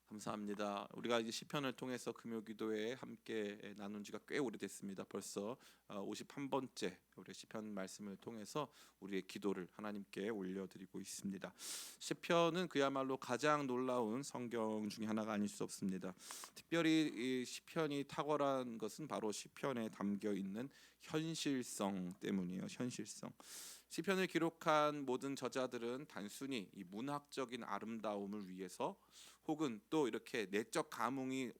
감사합니다. 우리가 이제 시편을 통해서 금요기도에 함께 나눈 지가 꽤 오래됐습니다. 벌써 51번째 우리 시편 말씀을 통해서 우리의 기도를 하나님께 올려드리고 있습니다. 시편은 그야말로 가장 놀라운 성경 중에 하나가 아닐 수 없습니다. 특별히 이 시편이 탁월한 것은 바로 시편에 담겨 있는 현실성 때문이에요. 현실성. 시편을 기록한 모든 저자들은 단순히 이 문학적인 아름다움을 위해서 혹은 또 이렇게 내적 감흥이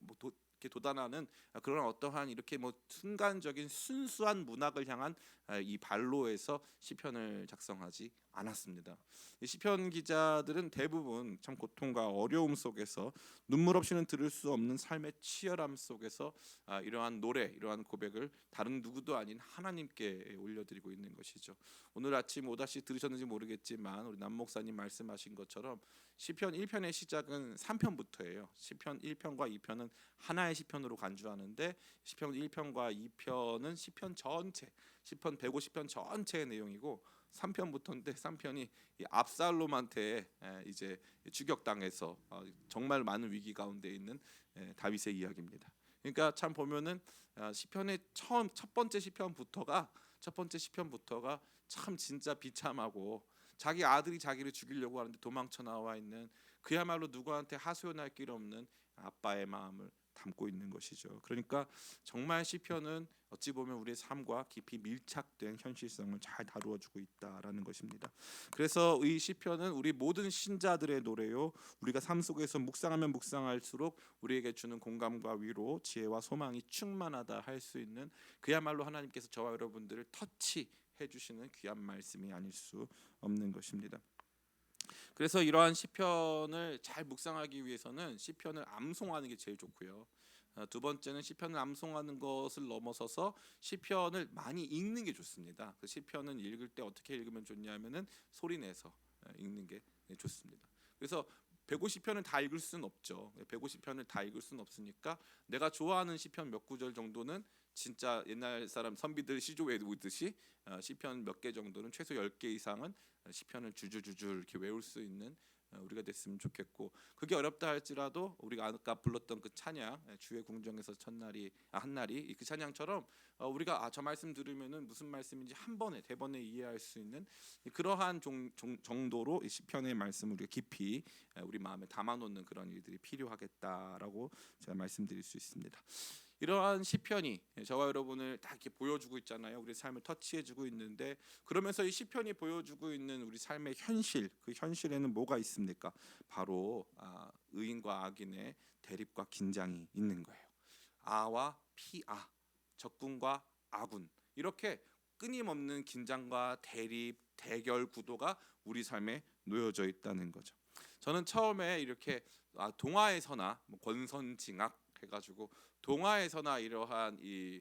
이렇게 돋아나는 그런 어떠한 이렇게 순간적인 순수한 문학을 향한 이 발로에서 시편을 작성하지 않았습니다. 이 시편 기자들은 대부분 참 고통과 어려움 속에서 눈물 없이는 들을 수 없는 삶의 치열함 속에서 이러한 노래, 이러한 고백을 다른 누구도 아닌 하나님께 올려드리고 있는 것이죠. 오늘 아침 오다시 들으셨는지 모르겠지만 우리 남 목사님 말씀하신 것처럼 시편 1편의 시작은 3편부터예요. 시편 1편과 2편은 하나의 시편으로 간주하는데 시편 1편과 2편은 시편 전체, 시편 150편 전체의 내용이고 3편부터인데 3편이 압살롬한테 이제 추격당해서 정말 많은 위기 가운데 있는 다윗의 이야기입니다. 그러니까 참 보면은 시편의 첫 번째 시편부터가 참 진짜 비참하고 자기 아들이 자기를 죽이려고 하는데 도망쳐 나와 있는 그야말로 누구한테 하소연할 길 없는 아빠의 마음을 담고 있는 것이죠. 그러니까 정말 시편은 어찌 보면 우리의 삶과 깊이 밀착된 현실성을 잘 다루어주고 있다라는 것입니다. 그래서 이 시편은 우리 모든 신자들의 노래요. 우리가 삶 속에서 묵상하면 묵상할수록 우리에게 주는 공감과 위로, 지혜와 소망이 충만하다 할 수 있는 그야말로 하나님께서 저와 여러분들을 터치해 주시는 귀한 말씀이 아닐 수 없는 것입니다. 그래서 이러한 시편을 잘 묵상하기 위해서는 시편을 암송하는 게 제일 좋고요. 두 번째는 시편을 암송하는 것을 넘어서서 시편을 많이 읽는 게 좋습니다. 그 시편은 읽을 때 어떻게 읽으면 좋냐면은 소리 내서 읽는 게 좋습니다. 그래서 150편을 다 읽을 수는 없죠. 150편을 다 읽을 수는 없으니까 내가 좋아하는 시편 몇 구절 정도는 진짜 옛날 사람 선비들 시조 외우듯이 시편 몇 개 정도는 최소 10개 이상은 시편을 주주주주 이렇게 외울 수 있는 우리가 됐으면 좋겠고, 그게 어렵다 할지라도 우리가 아까 불렀던 그 찬양 주의 궁정에서 첫날이 한날이 그 찬양처럼 우리가 저 말씀 들으면은 무슨 말씀인지 한 번에 대번에 이해할 수 있는 그러한 정도로 이 시편의 말씀을 우리가 깊이 우리 마음에 담아놓는 그런 일들이 필요하겠다라고 제가 말씀드릴 수 있습니다. 이러한 시편이 저와 여러분을 다 이렇게 보여주고 있잖아요. 우리 삶을 터치해주고 있는데, 그러면서 이 시편이 보여주고 있는 우리 삶의 현실, 그 현실에는 뭐가 있습니까? 바로 의인과 악인의 대립과 긴장이 있는 거예요. 아와 피아, 적군과 아군, 이렇게 끊임없는 긴장과 대립, 대결 구도가 우리 삶에 놓여져 있다는 거죠. 저는 처음에 이렇게 동화에서나 권선징악 해가지고 동화에서나 이러한 이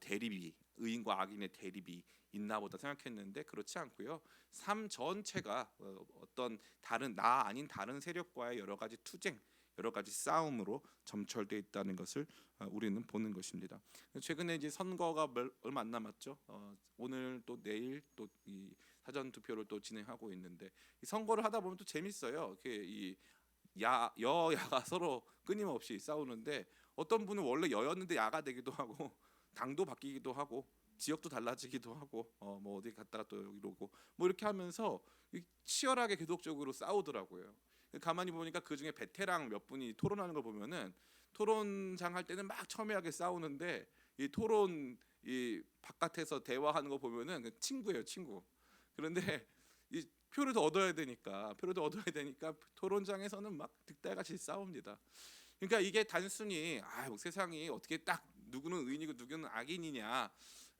대립이, 의인과 악인의 대립이 있나 보다 생각했는데 그렇지 않고요. 삶 전체가 어떤 다른 나 아닌 다른 세력과의 여러 가지 투쟁, 여러 가지 싸움으로 점철되어 있다는 것을 우리는 보는 것입니다. 최근에 이제 선거가 얼마 안 남았죠. 오늘 또 내일 또 이 사전 투표를 또 진행하고 있는데, 이 선거를 하다 보면 또 재밌어요. 이렇게 이 여야가 서로 끊임없이 싸우는데, 어떤 분은 원래 여였는데 야가 되기도 하고 당도 바뀌기도 하고 지역도 달라지기도 하고 뭐 어디 갔다가 또 여기로 오고 뭐 이렇게 하면서 치열하게 계속적으로 싸우더라고요. 가만히 보니까 그 중에 베테랑 몇 분이 토론하는 걸 보면은 토론장 할 때는 막 첨예하게 싸우는데 이 토론 이 바깥에서 대화하는 거 보면은 친구예요, 친구. 그런데 이 표를 더 얻어야 되니까 토론장에서는 막 득달같이 싸웁니다. 그러니까 이게 단순히 뭐 세상이 어떻게 딱 누구는 의인이고 누구는 악인이냐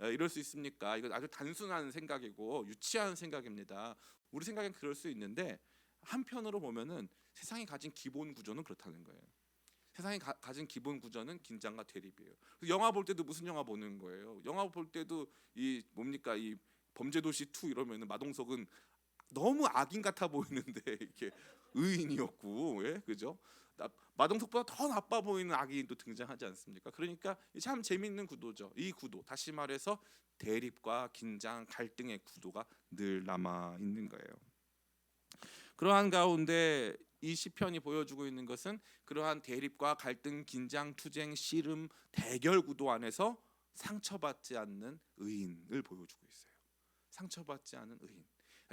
이럴 수 있습니까? 이건 아주 단순한 생각이고 유치한 생각입니다. 우리 생각엔 그럴 수 있는데 한편으로 보면은 세상이 가진 기본 구조는 그렇다는 거예요. 세상이 가진 기본 구조는 긴장과 대립이에요. 영화 볼 때도 무슨 영화 보는 거예요? 영화 볼 때도 이 뭡니까, 이 범죄도시 2 이러면은 마동석은 너무 악인 같아 보이는데 이렇게 의인이었고, 그죠? 마동석보다 더 나빠 보이는 악인이 또 등장하지 않습니까? 그러니까 참 재밌는 구도죠. 이 구도, 다시 말해서 대립과 긴장, 갈등의 구도가 늘 남아 있는 거예요. 그러한 가운데 이 시편이 보여주고 있는 것은 그러한 대립과 갈등, 긴장, 투쟁, 씨름, 대결 구도 안에서 상처받지 않는 의인을 보여주고 있어요. 상처받지 않은 의인.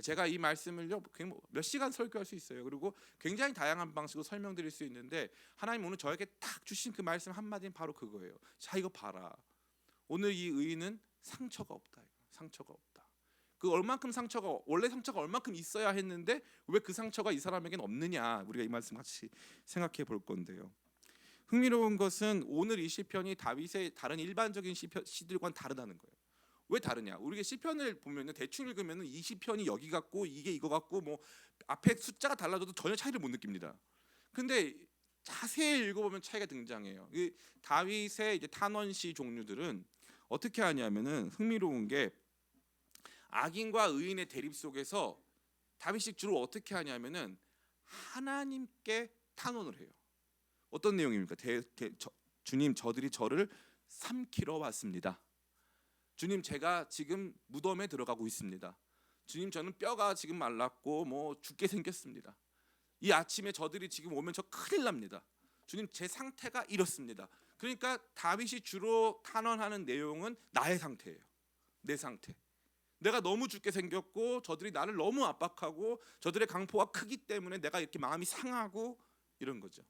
제가 이 말씀을요 몇 시간 설교할 수 있어요. 그리고 굉장히 다양한 방식으로 설명드릴 수 있는데 하나님 오늘 저에게 딱 주신 그 말씀 한마디는 바로 그거예요. 자, 이거 봐라. 오늘 이 의인은 상처가 없다. 상처가 없다. 그 얼만큼 상처가 원래 상처가 얼만큼 있어야 했는데 왜 그 상처가 이 사람에게는 없느냐, 우리가 이 말씀 같이 생각해 볼 건데요. 흥미로운 것은 오늘 이 시편이 다윗의 다른 일반적인 시들과는 다르다는 거예요. 왜 다르냐? 우리가 시편을 보면은 대충 읽으면은 이 시편이 여기 같고 이게 이거 같고 뭐 앞에 숫자가 달라져도 전혀 차이를 못 느낍니다. 근데 자세히 읽어보면 차이가 등장해요. 이 다윗의 이제 탄원시 종류들은 어떻게 하냐면은 흥미로운 게 악인과 의인의 대립 속에서 다윗이 주로 어떻게 하냐면은 하나님께 탄원을 해요. 어떤 내용입니까? 주님, 저들이 저를 삼키러 왔습니다. 주님, 제가 지금 무덤에 들어가고 있습니다. 주님, 저는 뼈가 지금 말랐고 뭐 죽게 생겼습니다. 이 아침에 저들이 지금 오면 저 큰일 납니다. 주님, 제 상태가 이렇습니다. 그러니까 다윗이 주로 탄원하는 내용은 나의 상태예요. 내 상태. 내가 너무 죽게 생겼고 저들이 나를 너무 압박하고 저들의 강포가 크기 때문에 내가 이렇게 마음이 상하고 이런 거죠.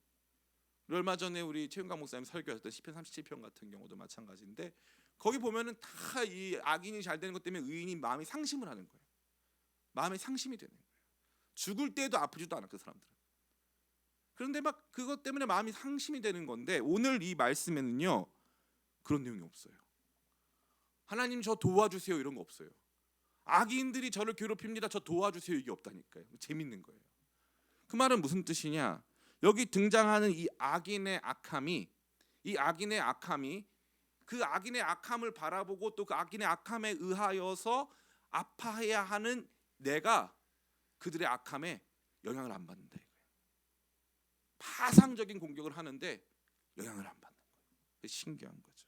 얼마 전에 우리 최윤강 목사님 설교하셨던 시편 37편 같은 경우도 마찬가지인데 거기 보면은 다 이 악인이 잘 되는 것 때문에 의인이 마음이 상심을 하는 거예요. 마음에 상심이 되는 거예요. 죽을 때도 아프지도 않아 그 사람들은. 그런데 막 그것 때문에 마음이 상심이 되는 건데 오늘 이 말씀에는요 그런 내용이 없어요. 하나님 저 도와주세요 이런 거 없어요. 악인들이 저를 괴롭힙니다. 저 도와주세요 이게 없다니까요. 재밌는 거예요. 그 말은 무슨 뜻이냐? 여기 등장하는 이 악인의 악함이 그 악인의 악함을 바라보고 또 그 악인의 악함에 의하여서 아파해야 하는 내가 그들의 악함에 영향을 안 받는다 이거예요. 파상적인 공격을 하는데 영향을 안 받는 거예요. 신기한 거죠.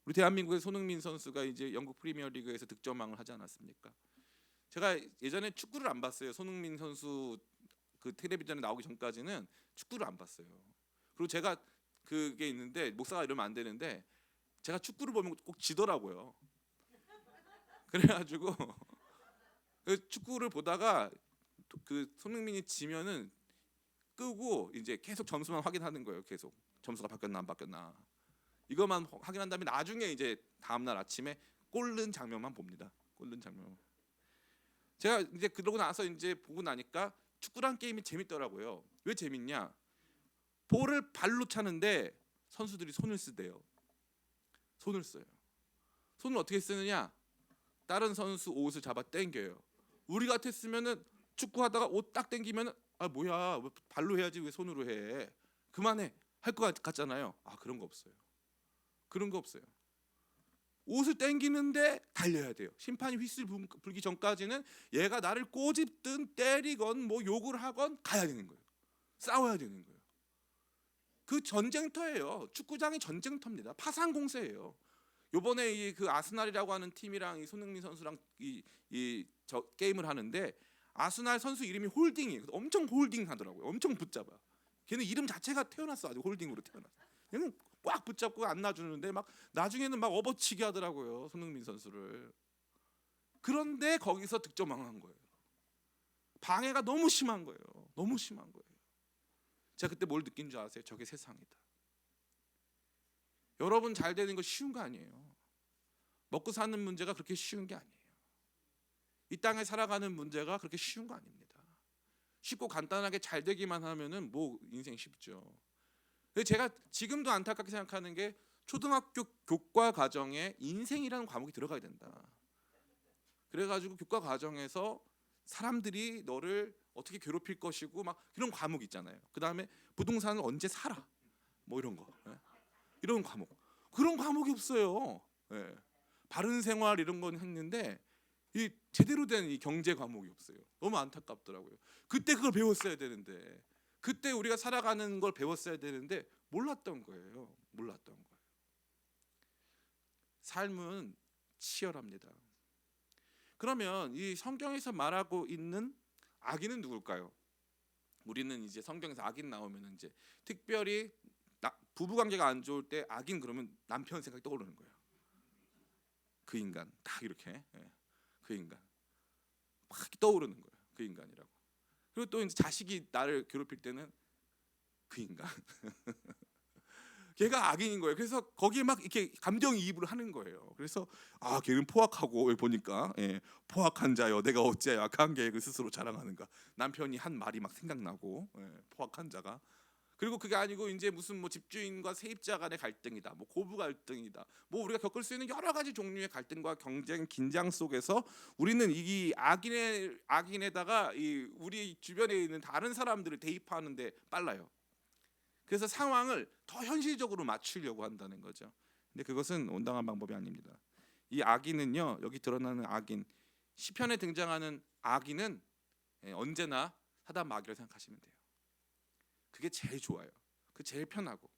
우리 대한민국의 손흥민 선수가 이제 영국 프리미어리그에서 득점왕을 하지 않았습니까? 제가 예전에 축구를 안 봤어요. 손흥민 선수 그 텔레비전에 나오기 전까지는 축구를 안 봤어요. 그리고 제가 그게 있는데 목사가 이러면 안 되는데 제가 축구를 보면 꼭 지더라고요. 그래가지고 그 축구를 보다가 그 손흥민이 지면은 끄고 이제 계속 점수만 확인하는 거예요. 계속 점수가 바뀌었나 안 바뀌었나 이것만 확인한 다음에 나중에 이제 다음날 아침에 골 넣은 장면만 봅니다. 골 넣은 장면. 제가 이제 그러고 나서 이제 보고 나니까 축구란 게임이 재밌더라고요. 왜 재밌냐? 볼을 발로 차는데 선수들이 손을 쓰대요. 손을 써요. 손을 어떻게 쓰느냐? 다른 선수 옷을 잡아 당겨요. 우리 같았으면은 축구하다가 옷 딱 당기면은 아 뭐야 왜 발로 해야지 왜 손으로 해? 그만해 할 것 같잖아요. 아 그런 거 없어요. 그런 거 없어요. 옷을 당기는데 달려야 돼요. 심판이 휘슬 불기 전까지는 얘가 나를 꼬집든 때리건 뭐 욕을 하건 가야 되는 거예요. 싸워야 되는 거예요. 그 전쟁터예요. 축구장이 전쟁터입니다. 파상 공세예요. 요번에 이 그 아스날이라고 하는 팀이랑 이 손흥민 선수랑 저 게임을 하는데 아스날 선수 이름이 홀딩이에요. 엄청 홀딩하더라고요. 엄청 붙잡아. 걔는 이름 자체가 태어났어. 아주 홀딩으로 태어났어. 걔는 꽉 붙잡고 안 놔주는데 막 나중에는 막 업어치기 하더라고요. 손흥민 선수를. 그런데 거기서 득점왕한 거예요. 방해가 너무 심한 거예요. 너무 심한 거예요. 제가 그때 뭘 느낀 줄 아세요? 저게 세상이다. 여러분 잘 되는 거 쉬운 거 아니에요. 먹고 사는 문제가 그렇게 쉬운 게 아니에요. 이 땅에 살아가는 문제가 그렇게 쉬운 거 아닙니다. 쉽고 간단하게 잘 되기만 하면은 뭐 인생 쉽죠. 근데 제가 지금도 안타깝게 생각하는 게 초등학교 교과 과정에 인생이라는 과목이 들어가야 된다. 그래가지고 교과 과정에서 사람들이 너를 어떻게 괴롭힐 것이고 막 이런 과목 있잖아요. 그 다음에 부동산을 언제 사라 뭐 이런 거. 이런 과목. 그런 과목이 없어요. 예. 바른 생활 이런 건 했는데 이 제대로 된 이 경제 과목이 없어요. 너무 안타깝더라고요. 그때 그걸 배웠어야 되는데 그때 우리가 살아가는 걸 배웠어야 되는데 몰랐던 거예요. 몰랐던 거예요. 삶은 치열합니다. 그러면 이 성경에서 말하고 있는 악인은 누굴까요? 우리는 이제 성경에서 악인 나오면 이제 특별히 부부 관계가 안 좋을 때 악인 그러면 남편 생각이 떠오르는 거예요. 그 인간 딱 이렇게 그 인간 막 떠오르는 거예요. 그 인간이라고. 그리고 또 이제 자식이 나를 괴롭힐 때는 그 인간 걔가 악인인 거예요. 그래서 거기에 막 이렇게 감정이입을 하는 거예요. 그래서 걔는 포악하고 보니까 포악한 자여 내가 어찌 악한 계획을 스스로 자랑하는가. 남편이 한 말이 막 생각나고 포악한 자가. 그리고 그게 아니고 이제 무슨 뭐 집주인과 세입자 간의 갈등이다, 뭐 고부 갈등이다, 뭐 우리가 겪을 수 있는 여러 가지 종류의 갈등과 경쟁, 긴장 속에서 우리는 이 악인에다가 이 우리 주변에 있는 다른 사람들을 대입하는데 빨라요. 그래서 상황을 더 현실적으로 맞추려고 한다는 거죠. 근데 그것은 온당한 방법이 아닙니다. 이 악인은요, 여기 드러나는 악인, 시편에 등장하는 악인은 언제나 사단 마귀를 생각하시면 돼요. 그게 제일 좋아요. 그 제일 편하고.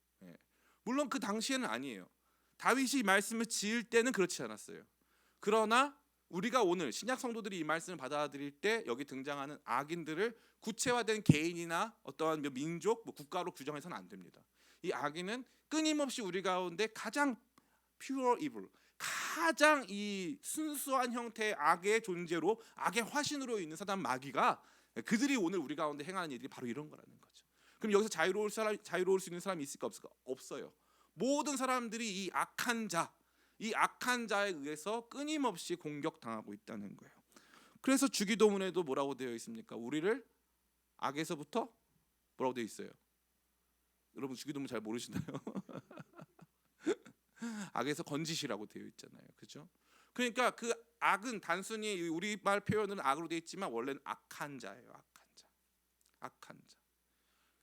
물론 그 당시에는 아니에요. 다윗이 이 말씀을 지을 때는 그렇지 않았어요. 그러나 우리가 오늘 신약 성도들이 이 말씀을 받아들일 때 여기 등장하는 악인들을 구체화된 개인이나 어떠한 민족, 뭐 국가로 규정해서는 안 됩니다. 이 악인은 끊임없이 우리 가운데 가장 pure evil, 가장 이 순수한 형태의 악의 존재로, 악의 화신으로 있는 사단 마귀가 그들이 오늘 우리 가운데 행하는 일이 바로 이런 거라는 거죠. 그럼 여기서 자유로울 수 있는 사람이 있을까 없을까? 없어요. 모든 사람들이 이 악한 자에 의해서 끊임없이 공격당하고 있다는 거예요. 그래서 주기도문에도 뭐라고 되어 있습니까? 우리를 악에서부터 뭐라고 되어 있어요? 여러분 주기도문 잘 모르시나요? 악에서 건지시라고 되어 있잖아요. 그렇죠? 그러니까 그 악은 단순히 우리말 표현은 악으로 되어 있지만 원래는 악한 자예요.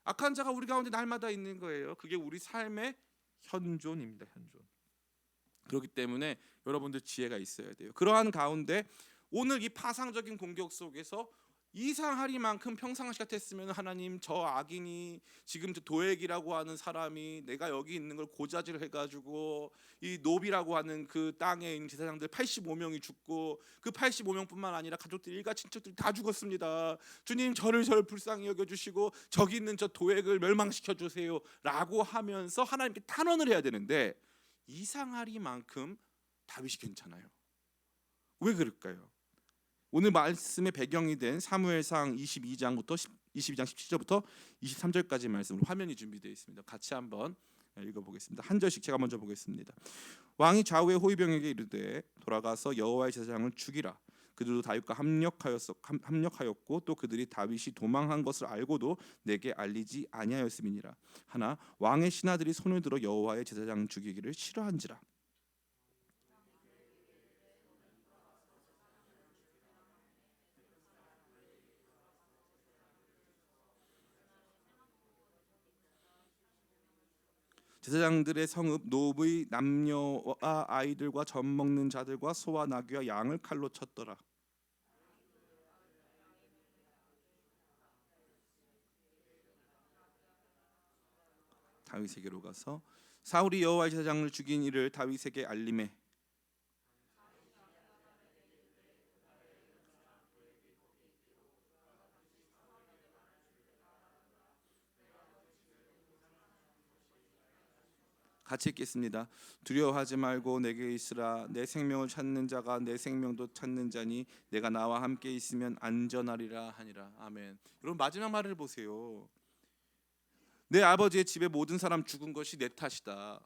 악한 자가 우리 가운데 날마다 있는 거예요. 그게 우리 삶의 현존입니다. 현존. 그렇기 때문에 여러분들 지혜가 있어야 돼요. 그러한 가운데 오늘 이 파상적인 공격 속에서 이상하리만큼 평상시 같았으면 하나님 저 악인이 지금 저 도액이라고 하는 사람이 내가 여기 있는 걸 고자질을 해가지고 이 노비라고 하는 그 땅에 있는 제사장들 85명이 죽고 그 85명뿐만 아니라 가족들 일가 친척들이 다 죽었습니다. 주님 저를 불쌍히 여겨주시고 저기 있는 저 도액을 멸망시켜 주세요 라고 하면서 하나님께 탄원을 해야 되는데 이상하리만큼 다윗이 괜찮아요. 왜 그럴까요? 오늘 말씀의 배경이 된 사무엘상 22장부터 22장 17절부터 23절까지 말씀으로 화면이 준비되어 있습니다. 같이 한번 읽어보겠습니다. 한 절씩 제가 먼저 보겠습니다. 왕이 좌우의 호위병에게 이르되 돌아가서 여호와의 제사장을 죽이라. 그들도 다윗과 합력하였고 또 그들이 다윗이 도망한 것을 알고도 내게 알리지 아니하였음이니라. 하나 왕의 신하들이 손을 들어 여호와의 제사장 죽이기를 싫어한지라. 제사장들의 성읍 노브의 남녀와 아이들과 젖 먹는 자들과 소와 나귀와 양을 칼로 쳤더라. 다윗에게로 가서 사울이 여호와의 제사장을 죽인 일을 다윗에게 알림해 같이 읽겠습니다. 두려워하지 말고 내게 있으라. 내 생명을 찾는 자가 내 생명도 찾는 자니 내가 나와 함께 있으면 안전하리라 하니라. 아멘. 여러분 마지막 말을 보세요. 내 아버지의 집에 모든 사람 죽은 것이 내 탓이다.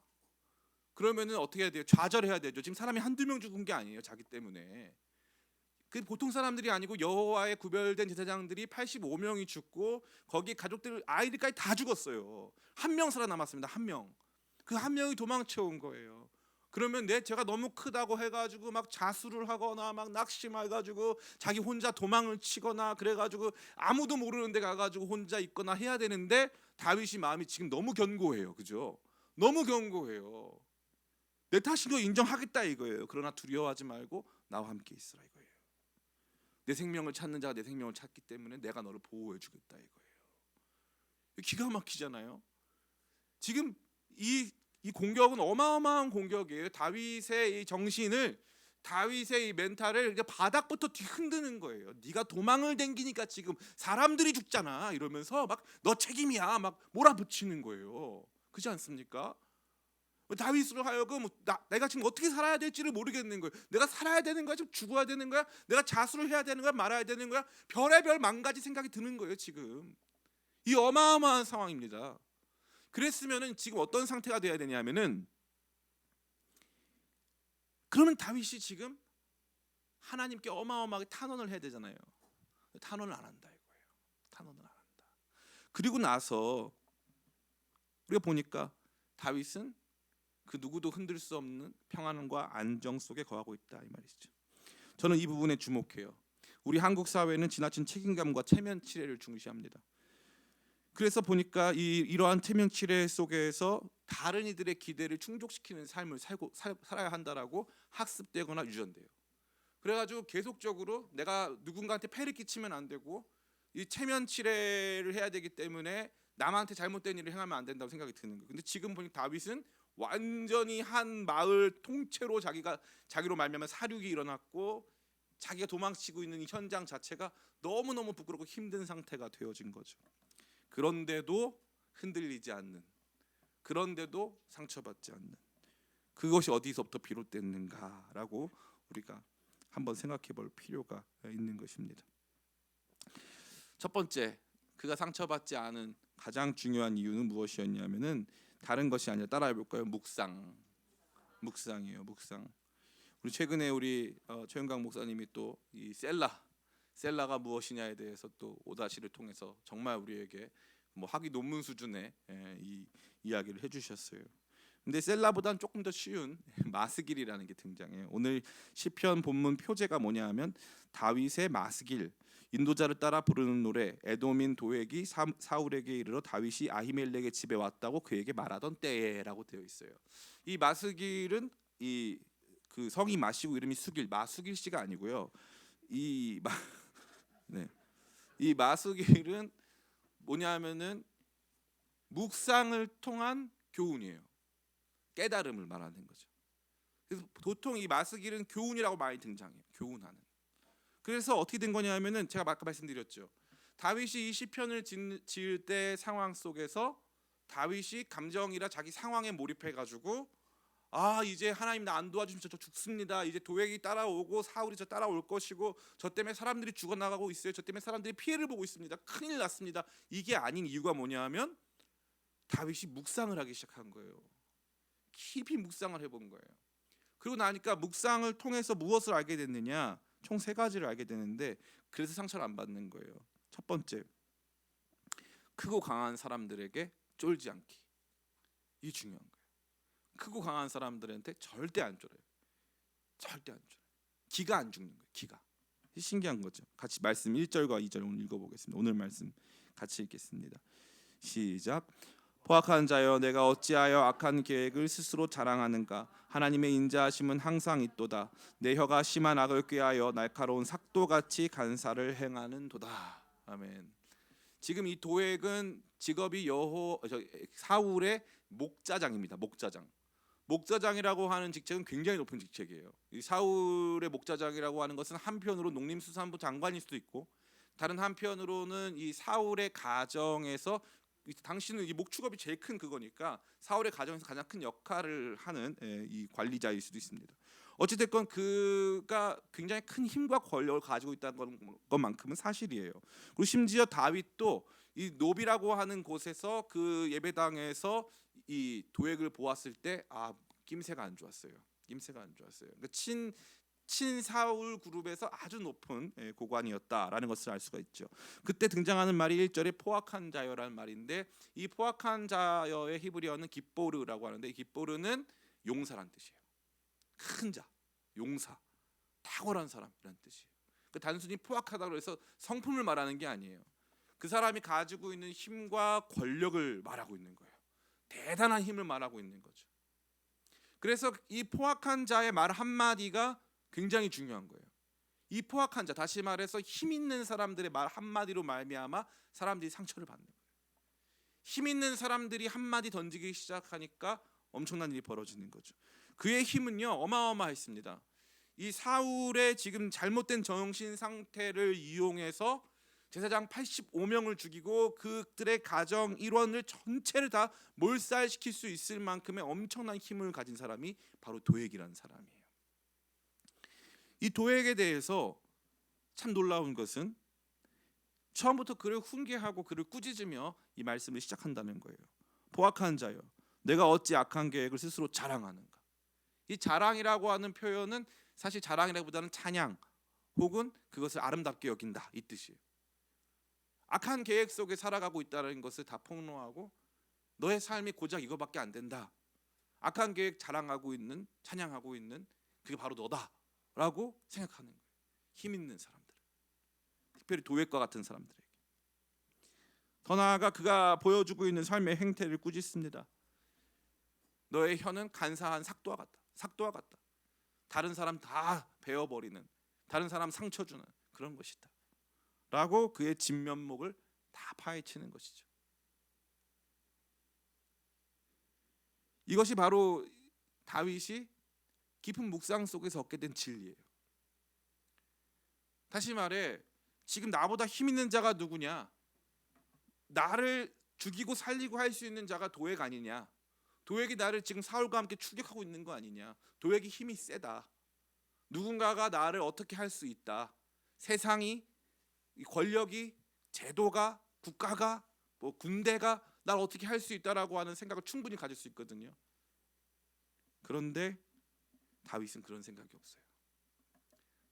그러면은 어떻게 해야 돼요? 좌절해야 되죠. 지금 사람이 한두 명 죽은 게 아니에요. 자기 때문에. 그 보통 사람들이 아니고 여호와의 구별된 제사장들이 85명이 죽고 거기 가족들 아이들까지 다 죽었어요. 한 명 살아남았습니다. 한 명. 그 한 명이 도망쳐 온 거예요. 그러면 내 죄가 너무 크다고 해가지고 막 자수를 하거나 막 낙심해가지고 자기 혼자 도망을 치거나 그래가지고 아무도 모르는 데 가가지고 혼자 있거나 해야 되는데 다윗이 마음이 지금 너무 견고해요. 그죠? 너무 견고해요. 내 탓인 거 인정하겠다 이거예요. 그러나 두려워하지 말고 나와 함께 있으라 이거예요. 내 생명을 찾는 자가 내 생명을 찾기 때문에 내가 너를 보호해 주겠다 이거예요. 기가 막히잖아요. 지금 이 공격은 어마어마한 공격이에요. 다윗의 이 정신을 다윗의 이 멘탈을 바닥부터 뒤흔드는 거예요. 네가 도망을 댕기니까 지금 사람들이 죽잖아 이러면서 막 너 책임이야 막 몰아붙이는 거예요. 그렇지 않습니까? 다윗으로 하여금 내가 지금 어떻게 살아야 될지를 모르겠는 거예요. 내가 살아야 되는 거야? 지금 죽어야 되는 거야? 내가 자수를 해야 되는 거야? 말아야 되는 거야? 별의별 만가지 생각이 드는 거예요. 지금 이 어마어마한 상황입니다. 그랬으면은 지금 어떤 상태가 돼야 되냐면은, 그러면 다윗이 지금 하나님께 어마어마하게 탄원을 해야 되잖아요. 탄원을 안 한다 이거예요. 탄원을 안 한다. 그리고 나서 우리가 보니까 다윗은 그 누구도 흔들 수 없는 평안과 안정 속에 거하고 있다 이 말이죠. 저는 이 부분에 주목해요. 우리 한국 사회는 지나친 책임감과 체면 치레를 중시합니다. 그래서 보니까 이러한 체면 치레 속에서 다른 이들의 기대를 충족시키는 삶을 살아야 한다라고 학습되거나 유전돼요. 그래가지고 계속적으로 내가 누군가한테 폐를 끼치면 안 되고 이 체면 치레를 해야 되기 때문에 남한테 잘못된 일을 행하면 안 된다고 생각이 드는 거예요. 근데 지금 보니까 다윗은 완전히 한 마을 통째로 자기로 말미암아 사륙이 일어났고 자기가 도망치고 있는 이 현장 자체가 너무너무 부끄럽고 힘든 상태가 되어진 거죠. 그런데도 흔들리지 않는, 그런데도 상처받지 않는, 그것이 어디서부터 비롯됐는가라고 우리가 한번 생각해 볼 필요가 있는 것입니다. 첫 번째, 그가 상처받지 않은 가장 중요한 이유는 무엇이었냐면은 다른 것이 아니라, 따라해 볼까요? 묵상이에요. 묵상. 우리 최근에 최은강 목사님이 또 이 셀라가 무엇이냐에 대해서 또 오다시를 통해서 정말 우리에게 학위 논문 수준의 이 이야기를 해주셨어요. 근데 셀라보다는 조금 더 쉬운 마스길이라는 게 등장해요. 오늘 시편 본문 표제가 뭐냐하면 다윗의 마스길, 인도자를 따라 부르는 노래, 에돔인 도액이 사울에게 이르러 다윗이 아히멜렉의 집에 왔다고 그에게 말하던 때에라고 되어 있어요. 이 마스길은 그 성이 마시고 이름이 수길, 마수길 씨가 아니고요. 이 마스길은 뭐냐면은 묵상을 통한 교훈이에요. 깨달음을 말하는 거죠. 그래서 보통 이 마스길은 교훈이라고 많이 등장해요. 교훈하는. 그래서 어떻게 된 거냐면은 제가 아까 말씀드렸죠. 다윗이 이 시편을 지을 때 상황 속에서 다윗이 감정이라 자기 상황에 몰입해가지고 이제 하나님 나 안 도와주시면 저 죽습니다. 이제 도액이 따라오고 사울이 저 따라올 것이고 저 때문에 사람들이 죽어나가고 있어요. 저 때문에 사람들이 피해를 보고 있습니다. 큰일 났습니다. 이게 아닌 이유가 뭐냐면 다윗이 묵상을 하기 시작한 거예요. 깊이 묵상을 해본 거예요. 그리고 나니까 묵상을 통해서 무엇을 알게 됐느냐? 총 3가지를 알게 되는데, 그래서 상처를 안 받는 거예요. 첫 번째, 크고 강한 사람들에게 쫄지 않기. 이게 중요한 거예요. 크고 강한 사람들한테 절대 안 쫄아요. 절대 안 쫄아요. 기가 안 죽는 거예요. 기가. 신기한 거죠. 같이 말씀 1절과 2절 오늘 읽어보겠습니다. 오늘 말씀 같이 읽겠습니다. 시작. 포악한 자여, 내가 어찌하여 악한 계획을 스스로 자랑하는가? 하나님의 인자하심은 항상 있도다. 내 혀가 심한 악을 꾀하여 날카로운 삭도같이 간사를 행하는도다. 아멘. 지금 이 도액은 직업이 사울의 목자장입니다. 목자장이라고 하는 직책은 굉장히 높은 직책이에요. 이 사울의 목자장이라고 하는 것은 한편으로 농림수산부 장관일 수도 있고, 다른 한편으로는 이 사울의 가정에서 당신은 이 목축업이 제일 큰 그거니까 사울의 가정에서 가장 큰 역할을 하는 이 관리자일 수도 있습니다. 어찌됐건 그가 굉장히 큰 힘과 권력을 가지고 있다는 것만큼은 사실이에요. 그리고 심지어 다윗도 이 노비라고 하는 곳에서 그 예배당에서 이 도액을 보았을 때 낌새가 안 좋았어요. 그러니까 친사울 그룹에서 아주 높은 고관이었다라는 것을 알 수가 있죠. 그때 등장하는 말이 1절에 포악한 자여라는 말인데, 이 포악한 자여의 히브리어는 깁보르라고 하는데, 이 깁보르는 용사란 뜻이에요. 큰 자, 용사, 탁월한 사람이란 뜻이에요. 그러니까 단순히 포악하다고 해서 성품을 말하는 게 아니에요. 그 사람이 가지고 있는 힘과 권력을 말하고 있는 거예요. 대단한 힘을 말하고 있는 거죠. 그래서 이 포악한 자의 말 한마디가 굉장히 중요한 거예요. 이 포악한 자, 다시 말해서 힘 있는 사람들의 말 한마디로 말미암아 사람들이 상처를 받는 거예요. 힘 있는 사람들이 한마디 던지기 시작하니까 엄청난 일이 벌어지는 거죠. 그의 힘은요 어마어마했습니다. 이 사울의 지금 잘못된 정신 상태를 이용해서 제사장 85명을 죽이고 그들의 가정 일원을 전체를 다 몰살시킬 수 있을 만큼의 엄청난 힘을 가진 사람이 바로 도액이라는 사람이에요. 이 도액에 대해서 참 놀라운 것은 처음부터 그를 훈계하고 그를 꾸짖으며 이 말씀을 시작한다는 거예요. 포악한 자여, 내가 어찌 악한 계획을 스스로 자랑하는가. 이 자랑이라고 하는 표현은 사실 자랑이라기보다는 찬양 혹은 그것을 아름답게 여긴다 이 뜻이에요. 악한 계획 속에 살아가고 있다는 것을 다 폭로하고 너의 삶이 고작 이거밖에 안 된다. 악한 계획 자랑하고 있는, 찬양하고 있는 그게 바로 너다라고 생각하는 거예요. 힘 있는 사람들, 특별히 도액과 같은 사람들에게. 더 나아가 그가 보여주고 있는 삶의 행태를 꾸짖습니다. 너의 혀는 간사한 삭도와 같다. 삭도와 같다. 다른 사람 다 베어버리는, 다른 사람 상처 주는 그런 것이다 라고 그의 진면목을 다 파헤치는 것이죠. 이것이 바로 다윗이 깊은 묵상 속에서 얻게 된 진리예요. 다시 말해 지금 나보다 힘 있는 자가 누구냐? 나를 죽이고 살리고 할 수 있는 자가 도액 아니냐? 도액이 나를 지금 사울과 함께 추격하고 있는 거 아니냐? 도액이 힘이 세다. 누군가가 나를 어떻게 할 수 있다. 세상이, 권력이, 제도가, 국가가, 뭐 군대가 나를 어떻게 할 수 있다라고 하는 생각을 충분히 가질 수 있거든요. 그런데 다윗은 그런 생각이 없어요.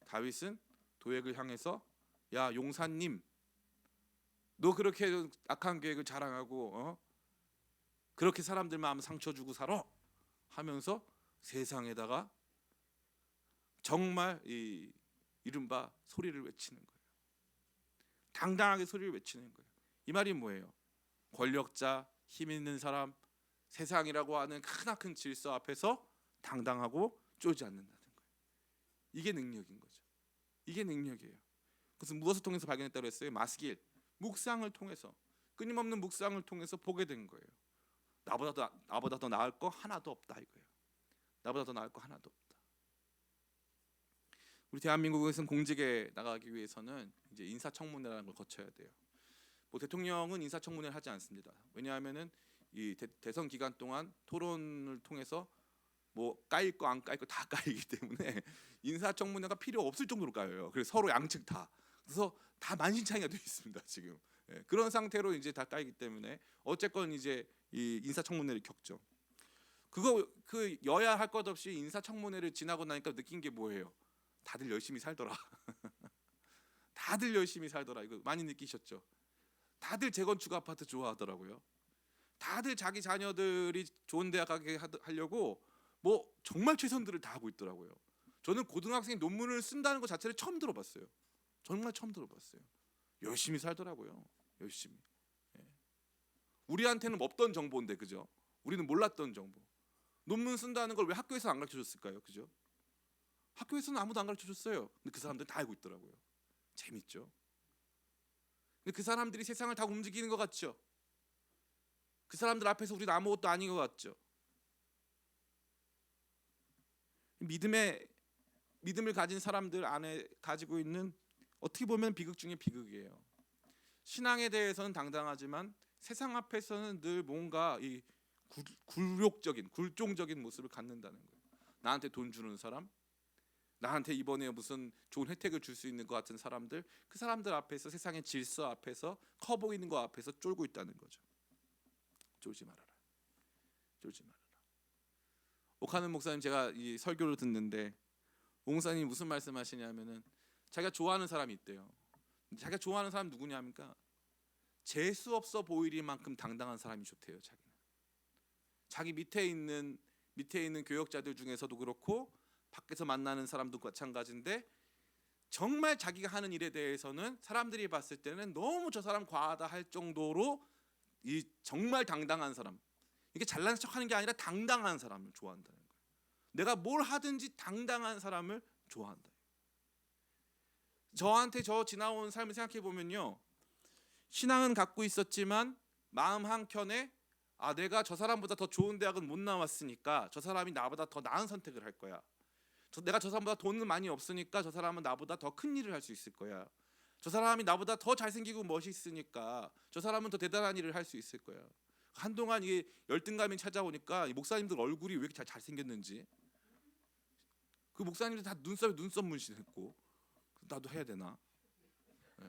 다윗은 도액을 향해서 야 용사님, 너 그렇게 악한 계획을 자랑하고 그렇게 사람들 마음 상처 주고 살아 하면서 세상에다가 정말 이 이른바 소리를 외치는 거예요. 당당하게 소리를 외치는 거예요. 이 말이 뭐예요? 권력자, 힘 있는 사람, 세상이라고 하는 크나큰 질서 앞에서 당당하고 쫄지 않는다는 거예요. 이게 능력인 거죠. 이게 능력이에요. 그래서 무엇을 통해서 발견했다고 했어요? 마스길, 묵상을 통해서, 끊임없는 묵상을 통해서 보게 된 거예요. 나보다 더 나을 거 하나도 없다 이거예요. 나보다 더 나을 거 하나도 없다. 우리 대한민국에서는 공직에 나가기 위해서는 이제 인사청문회라는 걸 거쳐야 돼요. 뭐 대통령은 인사청문회를 하지 않습니다. 왜냐하면은 이 대선 기간 동안 토론을 통해서 뭐 까일 거 안 까일 거 다 까이기 때문에 인사청문회가 필요 없을 정도로 까여요. 그래서 서로 양측 다. 그래서 다 만신창이가 되어 있습니다 지금. 그런 상태로 이제 다 까이기 때문에 어쨌건 이제 이 인사청문회를 겪죠. 그 여야 할 것 없이 인사청문회를 지나고 나니까 느낀 게 뭐예요? 다들 열심히 살더라. 다들 열심히 살더라. 이거 많이 느끼셨죠? 다들 재건축 아파트 좋아하더라고요. 다들 자기 자녀들이 좋은 대학 가게 하려고 뭐 정말 최선들을 다하고 있더라고요. 저는 고등학생이 논문을 쓴다는 것 자체를 처음 들어봤어요. 정말 처음 들어봤어요. 열심히 살더라고요. 열심히. 우리한테는 없던 정보인데 그죠? 우리는 몰랐던 정보. 논문 쓴다는 걸 왜 학교에서 안 가르쳐줬을까요? 그죠? 학교에서는 아무도 안 가르쳐줬어요. 근데 그 사람들은 다 알고 있더라고요. 재밌죠? 근데 그 사람들이 세상을 다 움직이는 것 같죠? 그 사람들 앞에서 우리는 아무것도 아닌 것 같죠? 믿음을 가진 사람들 안에 가지고 있는 어떻게 보면 비극 중에 비극이에요. 신앙에 대해서는 당당하지만 세상 앞에서는 늘 뭔가 이 굴종적인 모습을 갖는다는 거예요. 나한테 돈 주는 사람, 나한테 이번에 무슨 좋은 혜택을 줄 수 있는 것 같은 사람들, 그 사람들 앞에서 세상의 질서 앞에서 커 보이는 것 앞에서 쫄고 있다는 거죠. 쫄지 말아라. 쫄지 말아라. 옥하는 목사님 제가 이 설교를 듣는데 오 목사님 무슨 말씀하시냐면은 자기가 좋아하는 사람이 있대요. 자기가 좋아하는 사람 누구냐 합니까? 재수 없어 보이리만큼 당당한 사람이 좋대요. 자기 밑에 있는 교역자들 중에서도 그렇고 밖에서 만나는 사람도 마찬가지인데 정말 자기가 하는 일에 대해서는 사람들이 봤을 때는 너무 저 사람 과하다 할 정도로 이 정말 당당한 사람, 이게 잘난 척하는 게 아니라 당당한 사람을 좋아한다는 거예요. 내가 뭘 하든지 당당한 사람을 좋아한다. 저한테 저 지나온 삶을 생각해 보면요, 신앙은 갖고 있었지만 마음 한켠에 내가 저 사람보다 더 좋은 대학은 못 나왔으니까 저 사람이 나보다 더 나은 선택을 할 거야. 내가 저 사람보다 돈은 많이 없으니까 저 사람은 나보다 더 큰 일을 할 수 있을 거야. 저 사람이 나보다 더 잘생기고 멋있으니까 저 사람은 더 대단한 일을 할 수 있을 거야. 한동안 이게 열등감이 찾아오니까 이 목사님들 얼굴이 왜 이렇게 잘생겼는지, 그 목사님들 다 눈썹 문신했고 나도 해야 되나? 네.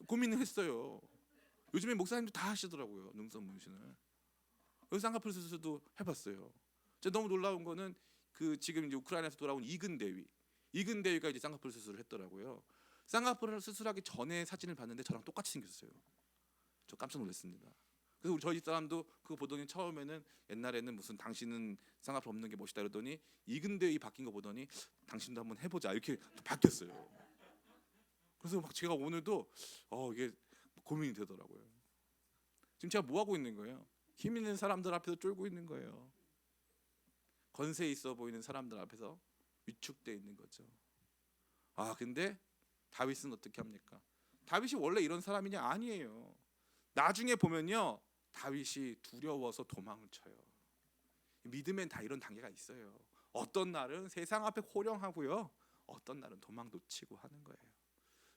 고민을 했어요. 요즘에 목사님들 다 하시더라고요, 눈썹 문신을. 쌍꺼풀 수술도 해봤어요. 제가 너무 놀라운 거는 그 지금 이제 우크라이나에서 돌아온 이근 대위가 이제 쌍꺼풀 수술을 했더라고요. 쌍꺼풀을 수술하기 전에 사진을 봤는데 저랑 똑같이 생겼어요. 저 깜짝 놀랐습니다. 그래서 저희 집 사람도 그거 보더니 처음에는 옛날에는 무슨 당신은 쌍꺼풀 없는 게 멋있다 그러더니 이근 대위 바뀐 거 보더니 당신도 한번 해보자 이렇게 바뀌었어요. 그래서 막 제가 오늘도 이게 고민이 되더라고요. 지금 제가 뭐 하고 있는 거예요? 힘 있는 사람들 앞에서 쫄고 있는 거예요. 건세 있어 보이는 사람들 앞에서 위축돼 있는 거죠. 근데 다윗은 어떻게 합니까? 다윗이 원래 이런 사람이냐? 아니에요. 나중에 보면요, 다윗이 두려워서 도망을 쳐요. 믿음엔 다 이런 단계가 있어요. 어떤 날은 세상 앞에 호령하고요, 어떤 날은 도망도 치고 하는 거예요.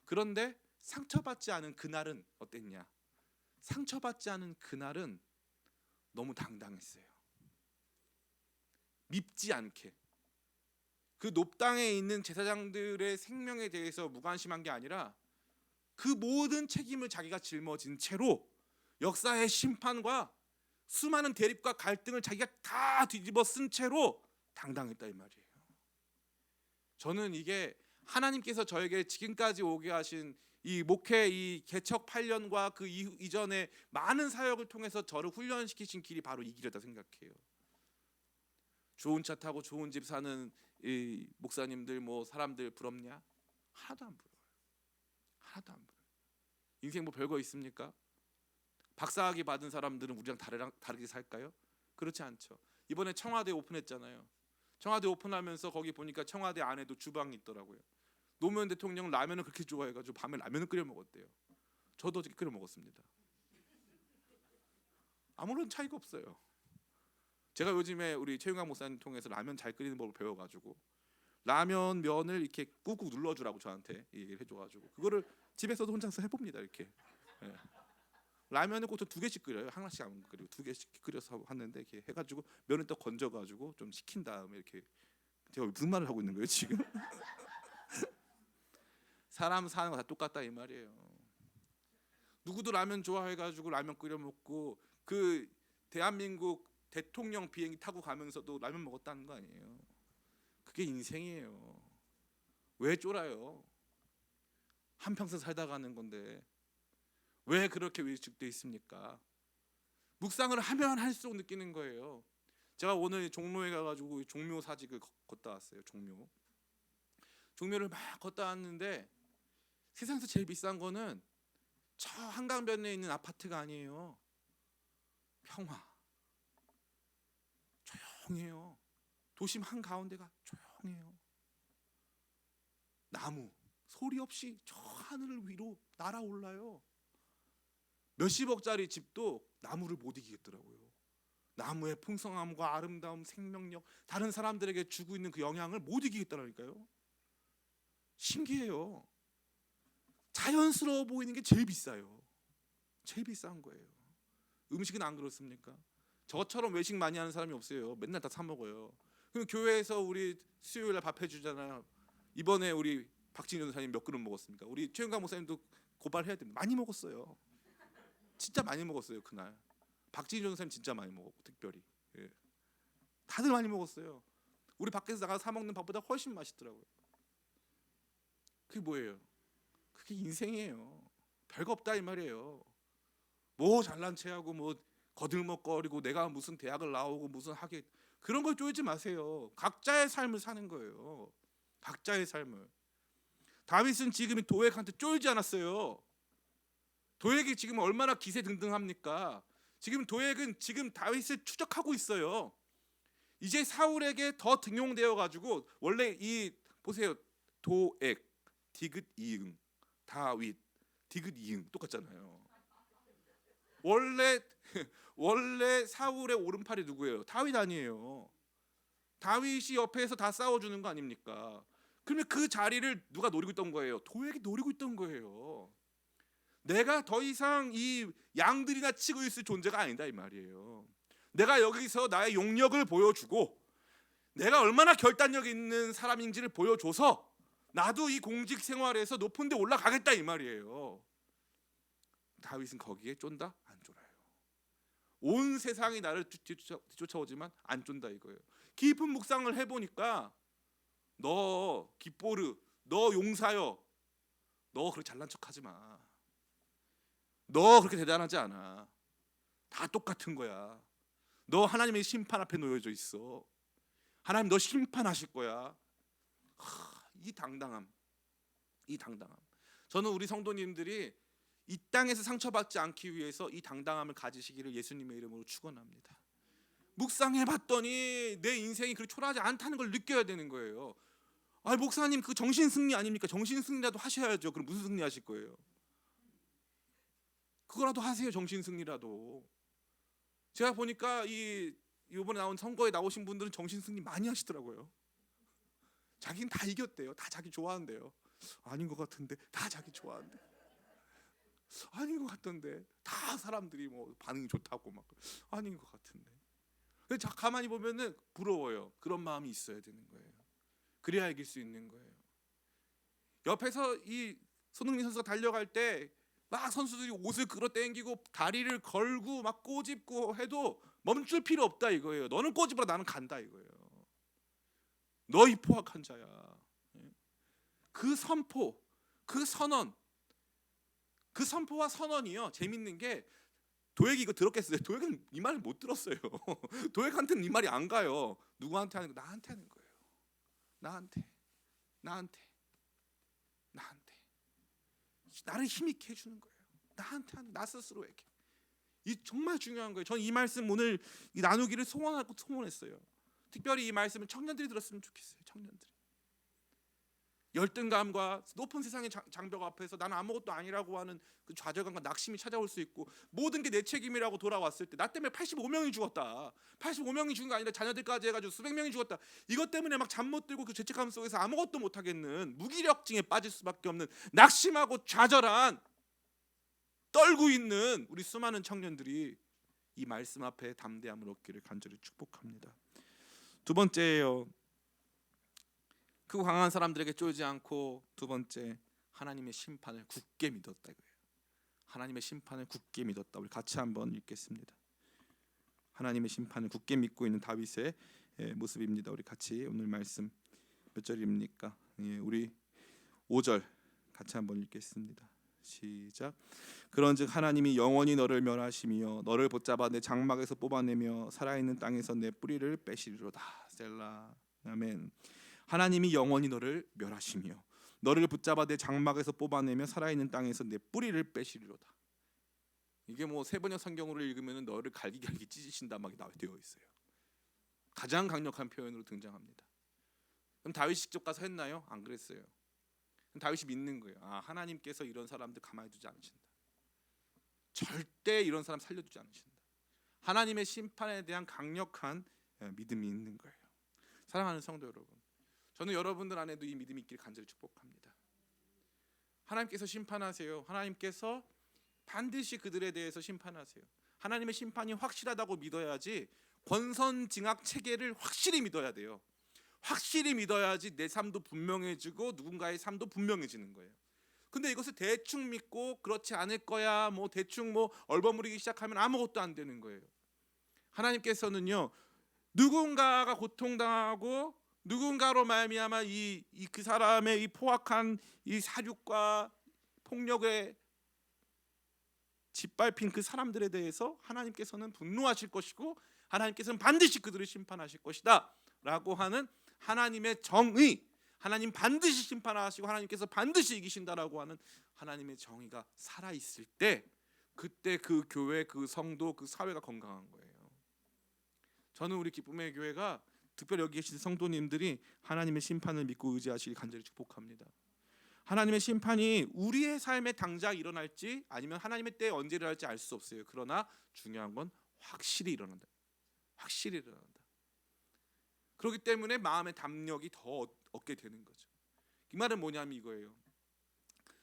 그런데 상처받지 않은 그날은 어땠냐? 상처받지 않은 그날은 너무 당당했어요. 밉지 않게. 그 높당에 있는 제사장들의 생명에 대해서 무관심한 게 아니라 그 모든 책임을 자기가 짊어진 채로 역사의 심판과 수많은 대립과 갈등을 자기가 다 뒤집어 쓴 채로 당당했다 이 말이에요. 저는 이게 하나님께서 저에게 지금까지 오게 하신 이 목회 이 개척 8년과 그 이전에 많은 사역을 통해서 저를 훈련시키신 길이 바로 이 길이다 생각해요. 좋은 차 타고 좋은 집 사는 이 목사님들 뭐 사람들 부럽냐? 하나도 안 부러워요. 하나도 안 부러워요. 인생 뭐 별거 있습니까? 박사학위 받은 사람들은 우리랑 다르게 살까요? 그렇지 않죠. 이번에 청와대 오픈했잖아요. 청와대 오픈하면서 거기 보니까 청와대 안에도 주방이 있더라고요. 노무현 대통령 라면을 그렇게 좋아해가지고 밤에 라면을 끓여 먹었대요. 저도 어저께 끓여 먹었습니다. 아무런 차이가 없어요. 제가 요즘에 우리 최윤강 목사님 통해서 라면 잘 끓이는 법을 배워가지고 라면 면을 이렇게 꾹꾹 눌러주라고 저한테 얘기를 해줘가지고 그거를 집에서도 혼자서 해봅니다. 이렇게 라면을 꼭 2개씩 끓여요. 하나씩 안 끓이고 2개씩 끓여서 하는데 이렇게 해가지고 면을 또 건져가지고 좀 식힌 다음에 이렇게. 제가 무슨 말을 하고 있는 거예요 지금? 사람 사는 거 다 똑같다 이 말이에요. 누구도 라면 좋아해가지고 라면 끓여 먹고 그 대한민국 대통령 비행기 타고 가면서도 라면 먹었다는 거 아니에요. 그게 인생이에요. 왜 쫄아요? 한평생 살다 가는 건데 왜 그렇게 위축돼 있습니까? 묵상을 하면 할수록 느끼는 거예요. 제가 오늘 종로에 가가지고 종묘 사직을 걷다 왔어요. 종묘를 막 걷다 왔는데 세상에서 제일 비싼 거는 저 한강변에 있는 아파트가 아니에요. 평화. 조용해요. 도심 한가운데가 조용해요. 나무 소리 없이 저 하늘 위로 날아올라요. 몇십억짜리 집도 나무를 못 이기겠더라고요. 나무의 풍성함과 아름다움, 생명력, 다른 사람들에게 주고 있는 그 영향을 못 이기겠다니까요. 신기해요. 자연스러워 보이는 게 제일 비싸요. 제일 비싼 거예요. 음식은 안 그렇습니까? 저처럼 외식 많이 하는 사람이 없어요. 맨날 다 사 먹어요. 그럼 교회에서 우리 수요일날 밥 해주잖아요. 이번에 우리 박진현 전사님 몇 그릇 먹었습니까? 우리 최윤강 목사님도 고발해야 됩니다. 많이 먹었어요. 진짜 많이 먹었어요 그날. 박진현 전사님 진짜 많이 먹었고 특별히. 다들 많이 먹었어요. 우리 밖에서 나가서 사 먹는 밥보다 훨씬 맛있더라고요. 그게 뭐예요? 그게 인생이에요. 별거 없다 이 말이에요. 뭐 잘난 체하고 뭐 거들먹거리고 내가 무슨 대학을 나오고 무슨 학위 그런 걸 쫄지 마세요. 각자의 삶을 사는 거예요. 각자의 삶을. 다윗은 지금 도액한테 쫄지 않았어요. 도액이 지금 얼마나 기세등등합니까? 지금 도액은 지금 다윗을 추적하고 있어요. 이제 사울에게 더 등용되어 가지고 원래 이 보세요. 도액, 디귿 이응, 다윗, 디귿 이응 똑같잖아요. 원래 사울의 오른팔이 누구예요? 다윗 아니에요. 다윗이 옆에서 다 싸워주는 거 아닙니까? 그러면 그 자리를 누가 노리고 있던 거예요? 도액이 노리고 있던 거예요. 내가 더 이상 이 양들이나 치고 있을 존재가 아니다 이 말이에요. 내가 여기서 나의 용력을 보여주고 내가 얼마나 결단력 있는 사람인지를 보여줘서 나도 이 공직 생활에서 높은 데 올라가겠다 이 말이에요. 다윗은 거기에 쫀다? 안 쫄아요. 온 세상이 나를 뒤쫓아오지만 안 쫀다 이거예요. 깊은 묵상을 해보니까 너 깃보르, 너 용사여, 너 그렇게 잘난 척하지 마. 너 그렇게 대단하지 않아. 다 똑같은 거야. 너 하나님의 심판 앞에 놓여져 있어. 하나님 너 심판하실 거야. 이 당당함, 이 당당함. 저는 우리 성도님들이 이 땅에서 상처받지 않기 위해서 이 당당함을 가지시기를 예수님의 이름으로 축원합니다. 묵상해봤더니 내 인생이 그렇게 초라하지 않다는 걸 느껴야 되는 거예요. 아 목사님 그 정신 승리 아닙니까? 정신 승리라도 하셔야죠. 그럼 무슨 승리 하실 거예요? 그거라도 하세요. 정신 승리라도. 제가 보니까 이번에 나온 선거에 나오신 분들은 정신 승리 많이 하시더라고요. 자기는 다 이겼대요. 다 자기 좋아한대요. 아닌 것 같은데 다 자기 좋아한대. 아닌 것 같던데 다 사람들이 뭐 반응이 좋다고 막 아닌 것 같은데. 근데 가만히 보면은 부러워요. 그런 마음이 있어야 되는 거예요. 그래야 이길 수 있는 거예요. 옆에서 이 손흥민 선수가 달려갈 때 막 선수들이 옷을 끌어당기고 다리를 걸고 막 꼬집고 해도 멈출 필요 없다 이거예요. 너는 꼬집어라 나는 간다 이거예요. 너희 포악한 자야. 그 선포, 그 선언, 그 선포와 선언이요. 재밌는 게 도액이 이거 들었겠어요? 도액은 이 말을 못 들었어요. 도액한테는 이 말이 안 가요. 누구한테 하는 거? 나한테 하는 거예요. 나한테. 나를 힘있게 해주는 거예요. 나한테 하는 나 스스로에게. 이 정말 중요한 거예요. 저는 이 말씀 오늘 이 나누기를 소원했어요. 특별히 이 말씀을 청년들이 들었으면 좋겠어요. 청년들이. 열등감과 높은 세상의 장벽 앞에서 나는 아무것도 아니라고 하는 그 좌절감과 낙심이 찾아올 수 있고 모든 게 내 책임이라고 돌아왔을 때 나 때문에 85명이 죽었다. 85명이 죽은 게 아니라 자녀들까지 해가지고 수백 명이 죽었다. 이것 때문에 막 잠 못 들고 그 죄책감 속에서 아무것도 못하겠는 무기력증에 빠질 수밖에 없는 낙심하고 좌절한 떨고 있는 우리 수많은 청년들이 이 말씀 앞에 담대함을 얻기를 간절히 축복합니다. 두 번째예요. 그 강한 사람들에게 쫄지 않고 두 번째 하나님의 심판을 굳게 믿었다 이거예요. 하나님의 심판을 굳게 믿었다. 우리 같이 한번 읽겠습니다. 하나님의 심판을 굳게 믿고 있는 다윗의 모습입니다. 우리 같이 오늘 말씀 몇 절입니까? 우리 5절 같이 한번 읽겠습니다. 시작. 그런즉 하나님이 영원히 너를 멸하시며 너를 붙잡아 내 장막에서 뽑아내며 살아있는 땅에서 내 뿌리를 빼시리로다. 셀라. 아멘. 하나님이 영원히 너를 멸하시며 너를 붙잡아 내 장막에서 뽑아내며 살아있는 땅에서 내 뿌리를 빼시리로다. 이게 뭐 세번역 성경으로 읽으면 너를 갈기갈기 찢으신다 막 되어 있어요. 가장 강력한 표현으로 등장합니다. 그럼 다윗이 직접 가서 했나요? 안 그랬어요. 다윗이 믿는 거예요. 아 하나님께서 이런 사람들 가만히 두지 않으신다. 절대 이런 사람 살려두지 않으신다. 하나님의 심판에 대한 강력한 믿음이 있는 거예요. 사랑하는 성도 여러분, 저는 여러분들 안에도 이 믿음이 있기를 간절히 축복합니다. 하나님께서 심판하세요. 하나님께서 반드시 그들에 대해서 심판하세요. 하나님의 심판이 확실하다고 믿어야지 권선징악 체계를 확실히 믿어야 돼요. 확실히 믿어야지 내 삶도 분명해지고 누군가의 삶도 분명해지는 거예요. 근데 이것을 대충 믿고 그렇지 않을 거야 뭐 대충 뭐 얼버무리기 시작하면 아무것도 안 되는 거예요. 하나님께서는요 누군가가 고통당하고 누군가로 말미암아 그 사람의 이 포악한 이 사륙과 폭력에 짓밟힌 그 사람들에 대해서 하나님께서는 분노하실 것이고 하나님께서는 반드시 그들을 심판하실 것이다 라고 하는 하나님의 정의, 하나님 반드시 심판하시고 하나님께서 반드시 이기신다라고 하는 하나님의 정의가 살아있을 때 그때 그 교회, 그 성도, 그 사회가 건강한 거예요. 저는 우리 기쁨의 교회가 특별히 여기 계신 성도님들이 하나님의 심판을 믿고 의지하시길 간절히 축복합니다. 하나님의 심판이 우리의 삶에 당장 일어날지 아니면 하나님의 때에 언제 일어날지 알 수 없어요. 그러나 중요한 건 확실히 일어난다. 확실히 일어난다. 그렇기 때문에 마음의 담력이 더 얻게 되는 거죠. 이 말은 뭐냐면 이거예요.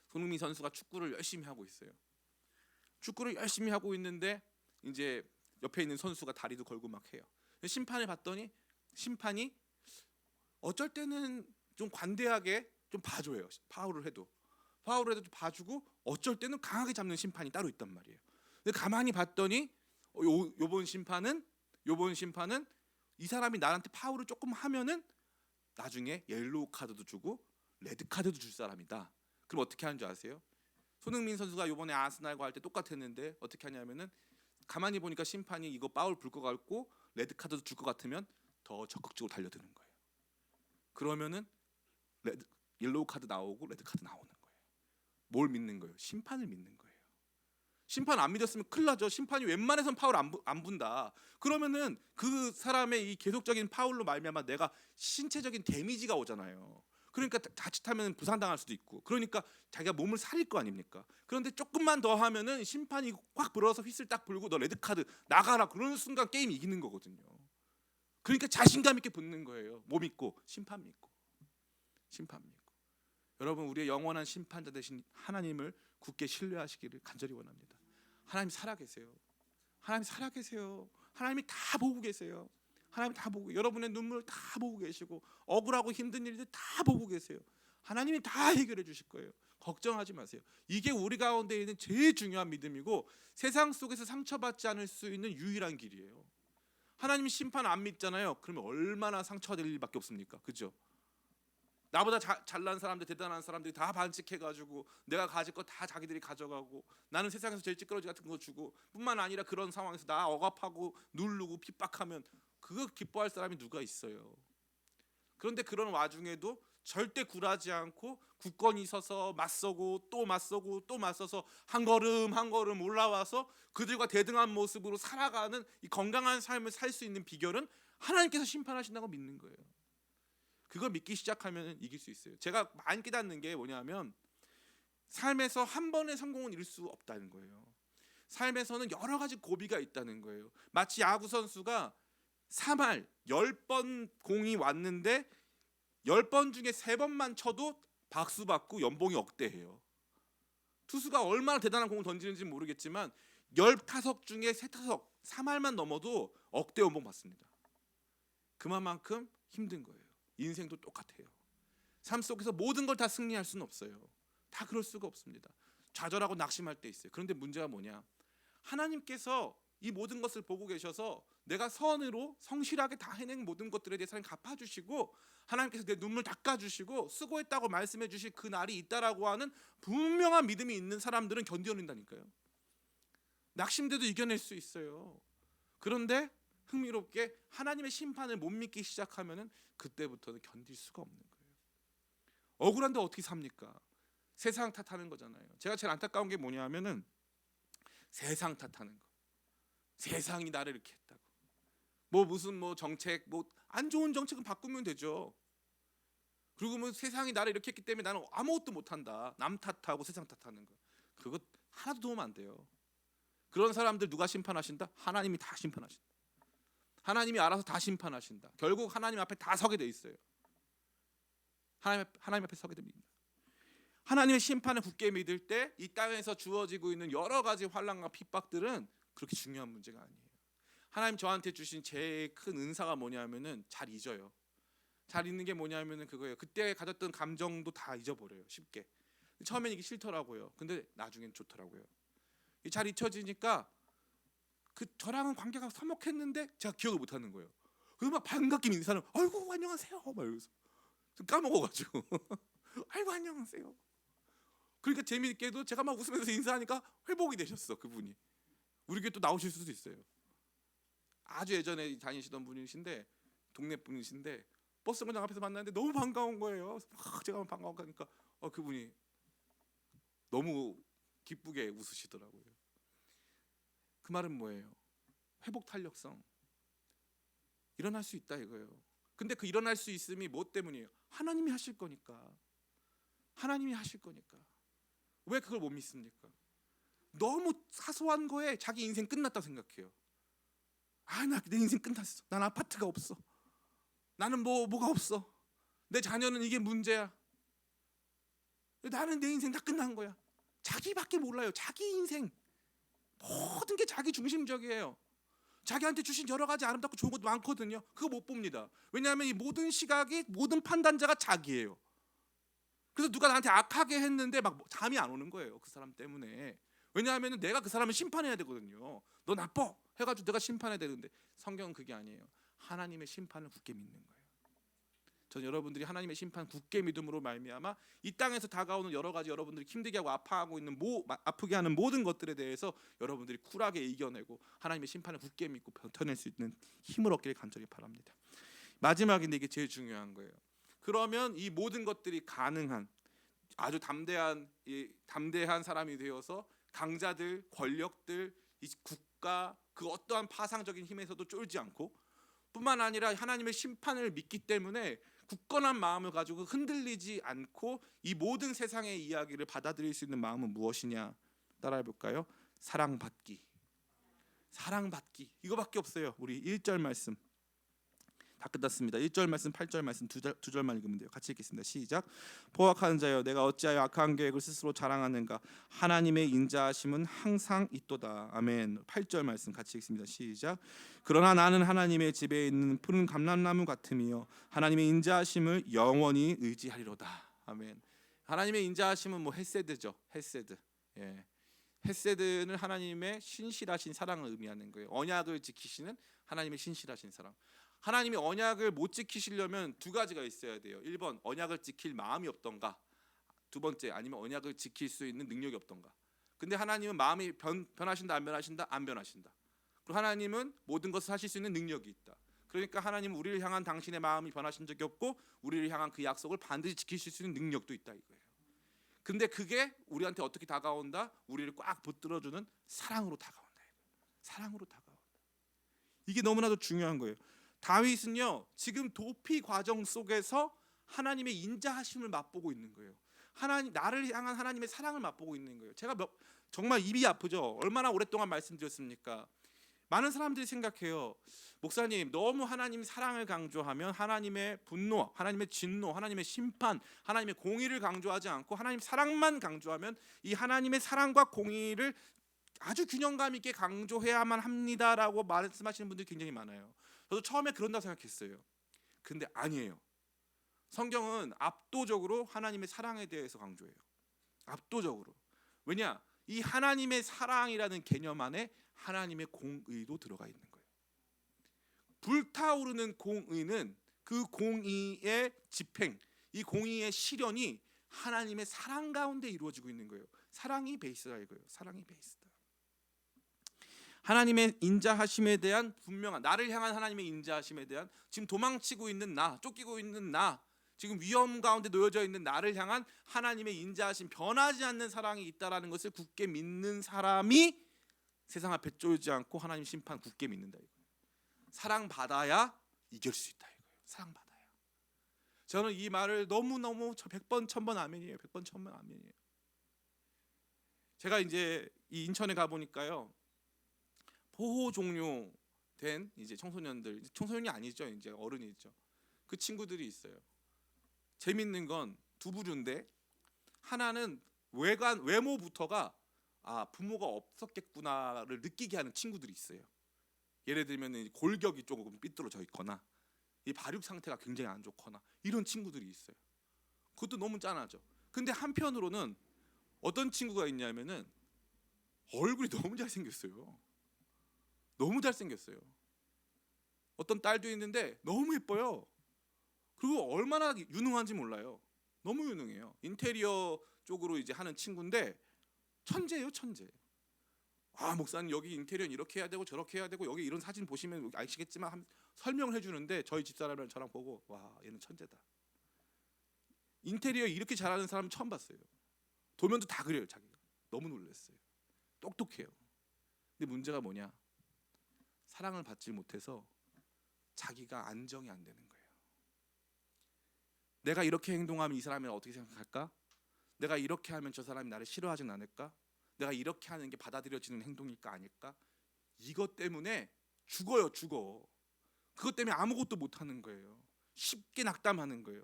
손흥민 선수가 축구를 열심히 하고 있어요. 축구를 열심히 하고 있는데 이제 옆에 있는 선수가 다리도 걸고 막 해요. 심판을 봤더니 심판이 어쩔 때는 좀 관대하게 좀 봐줘요. 파울을 해도 좀 봐주고, 어쩔 때는 강하게 잡는 심판이 따로 있단 말이에요. 근데 가만히 봤더니 요번 심판은 이 사람이 나한테 파울을 조금 하면은 나중에 옐로우 카드도 주고 레드 카드도 줄 사람이다. 그럼 어떻게 하는 줄 아세요? 손흥민 선수가 요번에 아스날과 할 때 똑같았는데 어떻게 하냐면은 가만히 보니까 심판이 이거 파울 불 것 같고 레드 카드도 줄 것 같으면 더 적극적으로 달려드는 거예요. 그러면은 옐로우 카드 나오고 레드 카드 나오는 거예요. 뭘 믿는 거예요? 심판을 믿는 거예요. 심판 안 믿었으면 큰일 나죠. 심판이 웬만해선 파울 안 분다. 그러면은 그 사람의 이 계속적인 파울로 말미암아 내가 신체적인 데미지가 오잖아요. 그러니까 자칫하면 부상당할 수도 있고, 그러니까 자기가 몸을 살릴 거 아닙니까? 그런데 조금만 더 하면은 심판이 확 불어서 휘슬 딱 불고 너 레드 카드 나가라, 그러는 순간 게임 이기는 거거든요. 그러니까 자신감 있게 붙는 거예요. 뭐 믿고? 심판 믿고. 여러분, 우리의 영원한 심판자 되신 하나님을 굳게 신뢰하시기를 간절히 원합니다. 하나님 살아계세요. 하나님이 다 보고 계세요. 여러분의 눈물을 다 보고 계시고 억울하고 힘든 일들 다 보고 계세요. 하나님이 다 해결해 주실 거예요. 걱정하지 마세요. 이게 우리 가운데 있는 제일 중요한 믿음이고 세상 속에서 상처받지 않을 수 있는 유일한 길이에요. 하나님 심판 안 믿잖아요. 그러면 얼마나 상처될 일밖에 없습니까? 그죠? 나보다 잘난 사람들, 대단한 사람들이 다 반칙해가지고 내가 가질 거 다 자기들이 가져가고 나는 세상에서 제일 찌끄러지 같은 거 주고, 뿐만 아니라 그런 상황에서 나 억압하고 누르고 핍박하면 그거 기뻐할 사람이 누가 있어요? 그런데 그런 와중에도 절대 굴하지 않고 굳건히 서서 맞서고 또 맞서서 한 걸음 올라와서 그들과 대등한 모습으로 살아가는 이 건강한 삶을 살 수 있는 비결은 하나님께서 심판하신다고 믿는 거예요. 그걸 믿기 시작하면 이길 수 있어요. 제가 많이 깨닫는 게 뭐냐면 삶에서 한 번의 성공은 이룰 수 없다는 거예요. 삶에서는 여러 가지 고비가 있다는 거예요. 마치 야구 선수가 3할 10번 공이 왔는데 10번 중에 3번만 쳐도 박수 받고 연봉이 억대해요. 투수가 얼마나 대단한 공을 던지는지 모르겠지만 10타석 중에 3타석 3할만 넘어도 억대 연봉 받습니다. 그만큼 힘든 거예요. 인생도 똑같아요. 삶 속에서 모든 걸 다 승리할 수는 없어요. 다 그럴 수가 없습니다. 좌절하고 낙심할 때 있어요. 그런데 문제가 뭐냐? 하나님께서 이 모든 것을 보고 계셔서 내가 선으로 성실하게 다 해낸 모든 것들에 대해서 갚아주시고, 하나님께서 내 눈물 닦아주시고 수고했다고 말씀해 주실 그 날이 있다라고 하는 분명한 믿음이 있는 사람들은 견뎌낸다니까요. 낙심돼도 이겨낼 수 있어요. 그런데 흥미롭게 하나님의 심판을 못 믿기 시작하면은 그때부터는 견딜 수가 없는 거예요. 억울한데 어떻게 삽니까? 세상 탓하는 거잖아요. 제가 제일 안타까운 게 뭐냐면은 세상 탓하는 거. 세상이 나를 이렇게 했다고. 무슨 정책, 안 좋은 정책은 바꾸면 되죠. 그리고 세상이 나를 이렇게 했기 때문에 나는 아무것도 못한다. 남 탓하고 세상 탓하는 거. 그거 하나도 도움 안 돼요. 그런 사람들 누가 심판하신다? 하나님이 다 심판하신다. 하나님이 알아서 다 심판하신다. 결국 하나님 앞에 다 서게 돼 있어요. 하나님 앞에 서게 됩니다. 하나님의 심판을 굳게 믿을 때 이 땅에서 주어지고 있는 여러 가지 환난과 핍박들은 그렇게 중요한 문제가 아니에요. 하나님 저한테 주신 제일 큰 은사가 뭐냐면은 잘 잊어요. 잘 잊는 게 뭐냐면은 그거예요. 그때 가졌던 감정도 다 잊어버려요. 쉽게. 처음엔 이게 싫더라고요. 근데 나중엔 좋더라고요. 잘 잊혀지니까 저랑은 관계가 서먹했는데 제가 기억을 못하는 거예요. 그래서 막 반갑게 믿는 사람, 아이고 안녕하세요, 막 이러면서 까먹어가지고 아이고 안녕하세요. 그러니까 재미있게도 제가 막 웃으면서 인사하니까 회복이 되셨어. 그분이 우리 교회 또 나오실 수도 있어요. 아주 예전에 다니시던 분이신데, 동네 분이신데 버스 정거장 앞에서 만났는데 너무 반가운 거예요. 제가 반가우니까 그분이 너무 기쁘게 웃으시더라고요. 그 말은 뭐예요? 회복 탄력성. 일어날 수 있다 이거예요. 근데 그 일어날 수 있음이 뭐 때문이에요? 하나님이 하실 거니까. 왜 그걸 못 믿습니까? 너무 사소한 거에 자기 인생 끝났다 생각해요. 나 내 인생 끝났어. 난 아파트가 없어. 나는 뭐가 없어. 내 자녀는 이게 문제야. 나는 내 인생 다 끝난 거야. 자기밖에 몰라요. 자기 인생. 모든 게 자기 중심적이에요. 자기한테 주신 여러 가지 아름답고 좋은 것도 많거든요. 그거 못 봅니다. 왜냐하면 이 모든 시각이, 모든 판단자가 자기예요. 그래서 누가 나한테 악하게 했는데 막 잠이 안 오는 거예요. 그 사람 때문에. 왜냐하면 내가 그 사람을 심판해야 되거든요. 너 나빠 해가지고 내가 심판해야 되는데, 성경은 그게 아니에요. 하나님의 심판을 굳게 믿는 거예요. 전 여러분들이 하나님의 심판 굳게 믿음으로 말미암아 이 땅에서 다가오는 여러 가지 여러분들이 힘들게 하고 아파하고 있는 아프게 하는 모든 것들에 대해서 여러분들이 쿨하게 이겨내고 하나님의 심판을 굳게 믿고 버텨낼 수 있는 힘을 얻기를 간절히 바랍니다. 마지막인데 이게 제일 중요한 거예요. 그러면 이 모든 것들이 가능한 아주 담대한 사람이 되어서 강자들, 권력들, 이 국가 그 어떠한 파상적인 힘에서도 쫄지 않고, 뿐만 아니라 하나님의 심판을 믿기 때문에 굳건한 마음을 가지고 흔들리지 않고 이 모든 세상의 이야기를 받아들일 수 있는 마음은 무엇이냐? 따라해 볼까요? 사랑받기. 사랑받기. 이거밖에 없어요. 우리 1절 말씀 다 끝났습니다. 1절 말씀, 8절 말씀 두 절만 읽으면 돼요. 같이 읽겠습니다. 시작. 포악한 자여, 내가 어찌하여 악한 계획을 스스로 자랑하는가? 하나님의 인자하심은 항상 있도다. 아멘. 8절 말씀 같이 읽습니다. 시작. 그러나 나는 하나님의 집에 있는 푸른 감람나무 같으며 하나님의 인자하심을 영원히 의지하리로다. 아멘. 하나님의 인자하심은 헤세드죠. 헤세드. 예. 헤세드는 하나님의 신실하신 사랑을 의미하는 거예요. 언약을 지키시는 하나님의 신실하신 사랑. 하나님이 언약을 못 지키시려면 두 가지가 있어야 돼요. 1번, 언약을 지킬 마음이 없던가. 두 번째, 아니면 언약을 지킬 수 있는 능력이 없던가. 근데 하나님은 마음이 변하신다 안 변하신다? 안 변하신다. 그리고 하나님은 모든 것을 하실 수 있는 능력이 있다. 그러니까 하나님은 우리를 향한 당신의 마음이 변하신 적이 없고 우리를 향한 그 약속을 반드시 지키실 수 있는 능력도 있다 이거예요. 근데 그게 우리한테 어떻게 다가온다? 우리를 꽉 붙들어주는 사랑으로 다가온다. 사랑으로 다가온다. 이게 너무나도 중요한 거예요. 다윗은요, 지금 도피 과정 속에서 하나님의 인자하심을 맛보고 있는 거예요. 나를 향한 하나님의 사랑을 맛보고 있는 거예요. 제가 정말 입이 아프죠. 얼마나 오랫동안 말씀드렸습니까? 많은 사람들이 생각해요. 목사님, 너무 하나님 사랑을 강조하면 하나님의 분노, 하나님의 진노, 하나님의 심판, 하나님의 공의를 강조하지 않고 하나님 사랑만 강조하면 이 하나님의 사랑과 공의를 아주 균형감 있게 강조해야만 합니다라고 말씀하시는 분들이 굉장히 많아요. 저도 처음에 그런다고 생각했어요. 근데 아니에요. 성경은 압도적으로 하나님의 사랑에 대해서 강조해요. 압도적으로. 왜냐? 이 하나님의 사랑이라는 개념 안에 하나님의 공의도 들어가 있는 거예요. 불타오르는 공의는 그 공의의 집행, 이 공의의 실현이 하나님의 사랑 가운데 이루어지고 있는 거예요. 사랑이 베이스다 이거예요. 사랑이 베이스다. 하나님의 인자하심에 대한 분명한, 나를 향한 하나님의 인자하심에 대한, 지금 도망치고 있는 나, 쫓기고 있는 나, 지금 위험 가운데 놓여져 있는 나를 향한 하나님의 인자하심, 변하지 않는 사랑이 있다라는 것을 굳게 믿는 사람이 세상 앞에 쫄지 않고 하나님 심판 굳게 믿는다 이거예요. 사랑받아야 이길 수 있다 이거예요. 사랑받아야. 저는 이 말을 너무너무 100번 1000번 아멘이에요. 100번 1000번 아멘이에요. 제가 이제 이 인천에 가 보니까요, 보호 종료된 이제 청소년이 아니죠, 이제 어른이죠. 그 친구들이 있어요. 재밌는 건 두 부류인데, 하나는 외모부터가 부모가 없었겠구나를 느끼게 하는 친구들이 있어요. 예를 들면 골격이 조금 삐뚤어져 있거나 이 발육 상태가 굉장히 안 좋거나 이런 친구들이 있어요. 그것도 너무 짠하죠. 근데 한편으로는 어떤 친구가 있냐면은 얼굴이 너무 잘생겼어요. 너무 잘생겼어요. 어떤 딸도 있는데 너무 예뻐요. 그리고 얼마나 유능한지 몰라요. 너무 유능해요. 인테리어 쪽으로 이제 하는 친구인데 천재예요, 천재. 목사님 여기 인테리어는 이렇게 해야 되고 저렇게 해야 되고 여기 이런 사진 보시면 아시겠지만 설명을 해주는데 저희 집사람이랑 저랑 보고 와, 얘는 천재다. 인테리어 이렇게 잘하는 사람 처음 봤어요. 도면도 다 그려요, 자기가. 너무 놀랐어요. 똑똑해요. 근데 문제가 뭐냐? 사랑을 받지 못해서 자기가 안정이 안 되는 거예요. 내가 이렇게 행동하면 이 사람이 어떻게 생각할까? 내가 이렇게 하면 저 사람이 나를 싫어하진 않을까? 내가 이렇게 하는 게 받아들여지는 행동일까 아닐까? 이것 때문에 죽어요, 죽어. 그것 때문에 아무것도 못하는 거예요. 쉽게 낙담하는 거예요.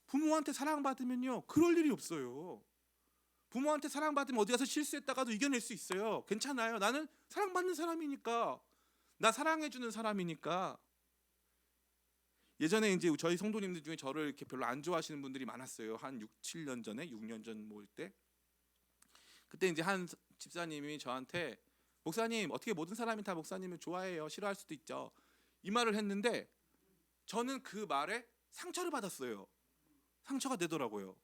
부모한테 사랑받으면요 그럴 일이 없어요. 부모한테 사랑받으면 어디 가서 실수했다가도 이겨낼 수 있어요. 괜찮아요. 나는 사랑받는 사람이니까, 나 사랑해주는 사람이니까. 예전에 이제 저희 성도님들 중에 저를 이렇게 별로 안 좋아하시는 분들이 많았어요. 한 6, 7년 전에, 6년 전 모일 때. 그때 이제 한 집사님이 저한테, 목사님 어떻게 모든 사람이 다 목사님을 좋아해요? 싫어할 수도 있죠. 이 말을 했는데 저는 그 말에 상처를 받았어요. 상처가 되더라고요.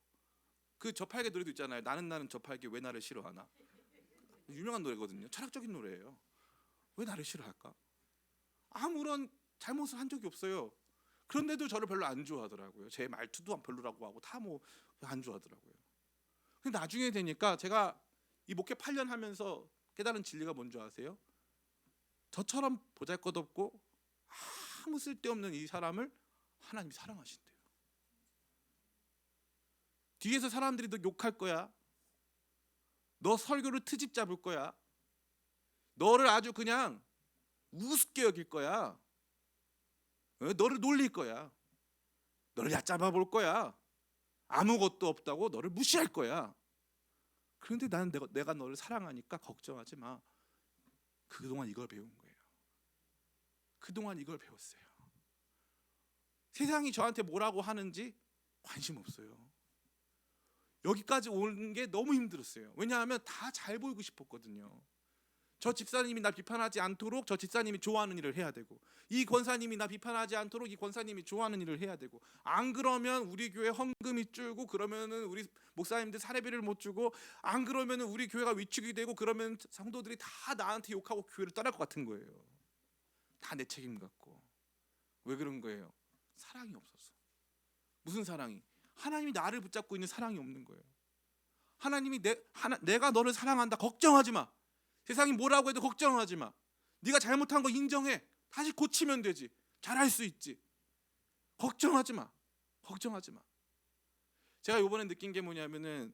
그 저팔계 노래도 있잖아요. 나는 저팔계 왜 나를 싫어하나. 유명한 노래거든요. 철학적인 노래예요. 왜 나를 싫어할까? 아무런 잘못을 한 적이 없어요. 그런데도 저를 별로 안 좋아하더라고요. 제 말투도 별로라고 하고 다 뭐 안 좋아하더라고요. 근데 나중에 되니까 제가 이 목회 8년 하면서 깨달은 진리가 뭔지 아세요? 저처럼 보잘것없고 아무 쓸데없는 이 사람을 하나님이 사랑하신대요. 뒤에서 사람들이 너 욕할 거야. 너 설교를 트집 잡을 거야. 너를 아주 그냥 우습게 여길 거야. 너를 놀릴 거야. 너를 얕잡아 볼 거야. 아무것도 없다고 너를 무시할 거야. 그런데 나는 내가 너를 사랑하니까 걱정하지 마. 그동안 이걸 배운 거예요. 그동안 이걸 배웠어요. 세상이 저한테 뭐라고 하는지 관심 없어요. 여기까지 오는 게 너무 힘들었어요. 왜냐하면 다 잘 보이고 싶었거든요. 저 집사님이 나 비판하지 않도록 저 집사님이 좋아하는 일을 해야 되고, 이 권사님이 나 비판하지 않도록 이 권사님이 좋아하는 일을 해야 되고, 안 그러면 우리 교회 헌금이 줄고, 그러면은 우리 목사님들 사례비를 못 주고, 안 그러면은 우리 교회가 위축이 되고, 그러면 성도들이 다 나한테 욕하고 교회를 떠날 것 같은 거예요. 다 내 책임 같고. 왜 그런 거예요? 사랑이 없어서. 무슨 사랑이? 하나님이 나를 붙잡고 있는 사랑이 없는 거예요. 하나님이 내가 너를 사랑한다. 걱정하지 마. 세상이 뭐라고 해도 걱정하지 마. 네가 잘못한 거 인정해. 다시 고치면 되지. 잘할 수 있지. 걱정하지 마. 걱정하지 마. 제가 이번에 느낀 게 뭐냐면은,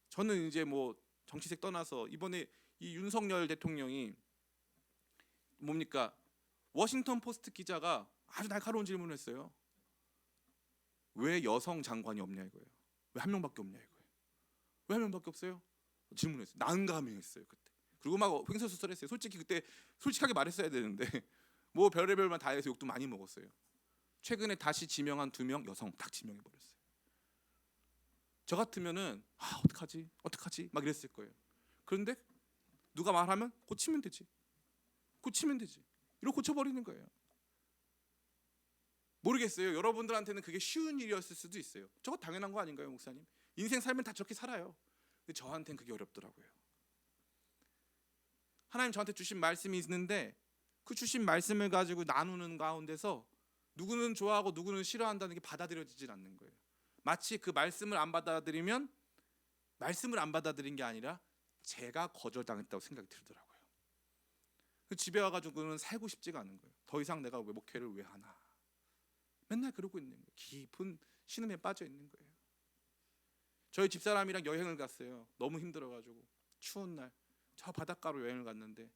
저는 이제 뭐 정치색 떠나서 이번에 이 윤석열 대통령이 뭡니까? 워싱턴 포스트 기자가 아주 날카로운 질문을 했어요. 왜 여성 장관이 없냐 이거예요. 왜 한 명밖에 없냐 이거예요. 왜 한 명밖에 없어요? 질문했어요. 난감했어요 그때. 그리고 막 횡설수설했어요. 솔직히 그때 솔직하게 말했어야 되는데 뭐 별의별만 다 해서 욕도 많이 먹었어요. 최근에 다시 지명한 2명 여성 딱 지명해버렸어요. 저 같으면은 어떡하지 막 이랬을 거예요. 그런데 누가 말하면 고치면 되지. 이러고 고쳐버리는 거예요. 모르겠어요. 여러분들한테는 그게 쉬운 일이었을 수도 있어요. 저거 당연한 거 아닌가요, 목사님? 인생 살면 다 저렇게 살아요. 근데 저한테는 그게 어렵더라고요. 하나님 저한테 주신 말씀이 있는데, 그 주신 말씀을 가지고 나누는 가운데서 누구는 좋아하고 누구는 싫어한다는 게 받아들여지질 않는 거예요. 마치 그 말씀을 안 받아들이면 말씀을 안 받아들인 게 아니라 제가 거절당했다고 생각이 들더라고요. 집에 와가지고는 살고 싶지가 않은 거예요. 더 이상 내가 왜 목회를 왜 하나. 맨날 그러고 있는 거예요. 깊은 신음에 빠져 있는 거예요. 저희 집사람이랑 여행을 갔어요. 너무 힘들어가지고 추운 날 저 바닷가로 여행을 갔는데,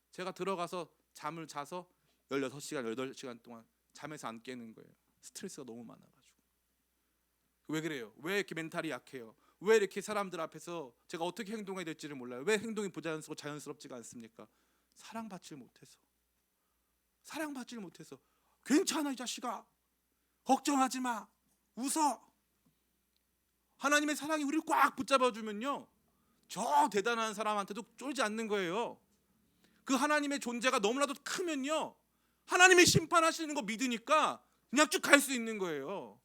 제가 들어가서 잠을 자서 16시간, 8시간 동안 잠에서 안 깨는 거예요. 스트레스가 너무 많아가지고. 왜 그래요? 왜 이렇게 멘탈이 약해요? 왜 이렇게 사람들 앞에서 제가 어떻게 행동해야 될지를 몰라요? 왜 행동이 부자연스럽고 자연스럽지가 않습니까? 사랑받질 못해서. 괜찮아 이 자식아, 걱정하지 마, 웃어. 하나님의 사랑이 우리를 꽉 붙잡아주면요, 저 대단한 사람한테도 쫄지 않는 거예요. 그 하나님의 존재가 너무나도 크면요, 하나님이 심판하시는 거 믿으니까 그냥 쭉 갈 수 있는 거예요.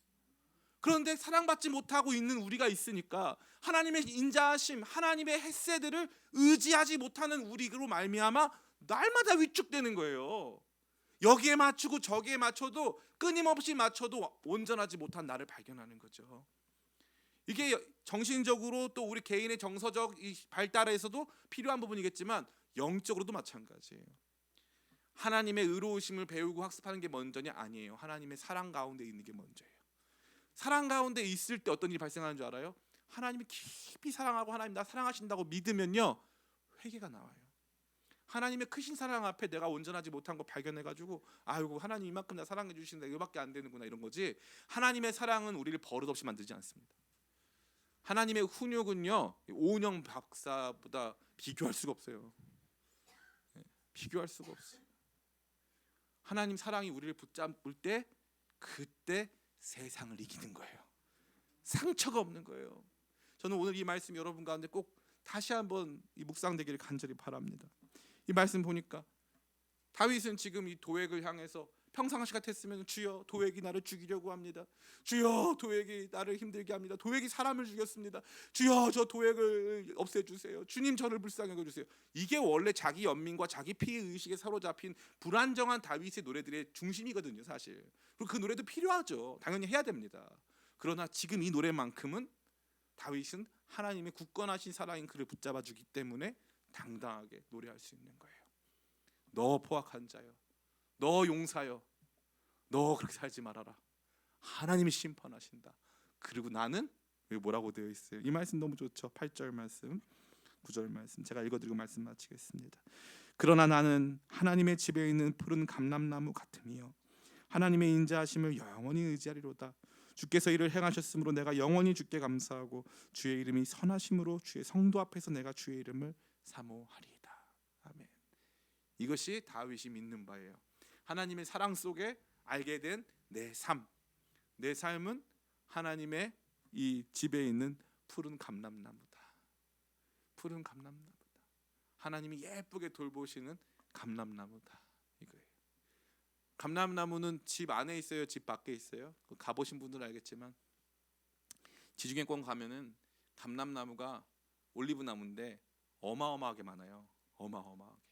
그런데 사랑받지 못하고 있는 우리가 있으니까 하나님의 인자하심, 하나님의 헤세드를 의지하지 못하는 우리로 말미암아 날마다 위축되는 거예요. 여기에 맞추고 저기에 맞춰도, 끊임없이 맞춰도 온전하지 못한 나를 발견하는 거죠. 이게 정신적으로 또 우리 개인의 정서적 발달에서도 필요한 부분이겠지만 영적으로도 마찬가지예요. 하나님의 의로우심을 배우고 학습하는 게 먼저냐? 아니에요. 하나님의 사랑 가운데 있는 게 먼저예요. 사랑 가운데 있을 때 어떤 일이 발생하는 줄 알아요? 하나님이 깊이 사랑하고 하나님 나 사랑하신다고 믿으면요, 회개가 나와요. 하나님의 크신 사랑 앞에 내가 온전하지 못한 거 발견해가지고 아이고 하나님 이만큼 나 사랑해 주시는데 이거밖에 안 되는구나 이런 거지. 하나님의 사랑은 우리를 버릇없이 만들지 않습니다. 하나님의 훈육은요 오은영 박사보다 비교할 수가 없어요. 비교할 수가 없어요. 하나님 사랑이 우리를 붙잡을 때 그때 세상을 이기는 거예요. 상처가 없는 거예요. 저는 오늘 이 말씀 여러분 가운데 꼭 다시 한번 이 묵상되기를 간절히 바랍니다. 이 말씀 보니까 다윗은 지금 이 도액을 향해서 평상시 같았으면 주여 도액이 나를 죽이려고 합니다. 주여 도액이 나를 힘들게 합니다. 도액이 사람을 죽였습니다. 주여 저 도액을 없애주세요. 주님 저를 불쌍히 여겨주세요. 이게 원래 자기 연민과 자기 피의식에 사로잡힌 불안정한 다윗의 노래들의 중심이거든요 사실. 그리고 그 노래도 필요하죠. 당연히 해야 됩니다. 그러나 지금 이 노래만큼은 다윗은 하나님의 굳건하신 사랑인 그를 붙잡아 주기 때문에 당당하게 노래할 수 있는 거예요. 너 포악한 자여, 너 용사여, 너 그렇게 살지 말아라. 하나님이 심판하신다. 그리고 나는 여기 뭐라고 되어 있어요? 이 말씀 너무 좋죠. 8절 말씀, 9절 말씀 제가 읽어드리고 말씀 마치겠습니다. 그러나 나는 하나님의 집에 있는 푸른 감람나무 같으며 하나님의 인자하심을 영원히 의지하리로다. 주께서 이를 행하셨으므로 내가 영원히 주께 감사하고 주의 이름이 선하심으로 주의 성도 앞에서 내가 주의 이름을 사모하리이다. 아멘. 이것이 다윗이 믿는 바예요. 하나님의 사랑 속에 알게 된 내 삶, 내 삶은 하나님의 이 집에 있는 푸른 감람나무다. 푸른 감람나무다. 하나님이 예쁘게 돌보시는 감람나무다. 이거예요. 감람나무는 집 안에 있어요, 집 밖에 있어요? 가보신 분들은 알겠지만 지중해권 가면은 감람나무가 올리브 나무인데 어마어마하게 많아요. 어마어마하게.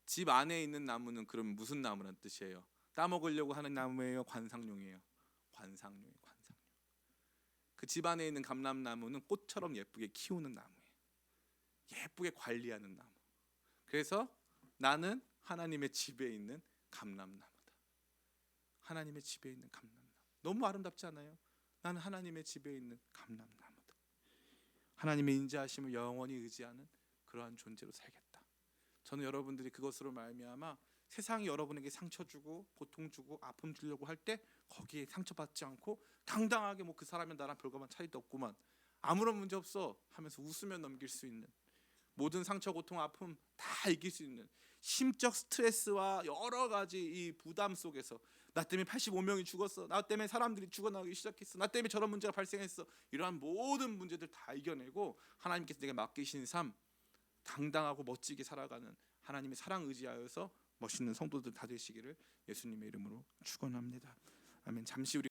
집 안에 있는 나무는 그럼 무슨 나무란 뜻이에요? 따먹으려고 하는 나무예요? 관상용이에요? 관상용이에요. 관상용. 그 집 안에 있는 감람나무는 꽃처럼 예쁘게 키우는 나무예요. 예쁘게 관리하는 나무. 그래서 나는 하나님의 집에 있는 감람나무다. 하나님의 집에 있는 감람나무. 너무 아름답지 않아요? 나는 하나님의 집에 있는 감람나무다. 하나님의 인자하심을 영원히 의지하는 그러한 존재로 살겠다. 저는 여러분들이 그것으로 말미암아 세상이 여러분에게 상처 주고 고통 주고 아픔 주려고 할 때 거기에 상처받지 않고 당당하게 뭐 그 사람이 나랑 별거만 차이도 없구만 아무런 문제 없어 하면서 웃으며 넘길 수 있는 모든 상처 고통 아픔 다 이길 수 있는 심적 스트레스와 여러 가지 이 부담 속에서 나 때문에 85명이 죽었어, 나 때문에 사람들이 죽어나가기 시작했어, 나 때문에 저런 문제가 발생했어, 이러한 모든 문제들 다 이겨내고 하나님께서 내게 맡기신 삶 당당하고 멋지게 살아가는 하나님의 사랑 의지하여서 멋있는 성도들 다 되시기를 예수님의 이름으로 축원합니다. 아멘. 잠시 우리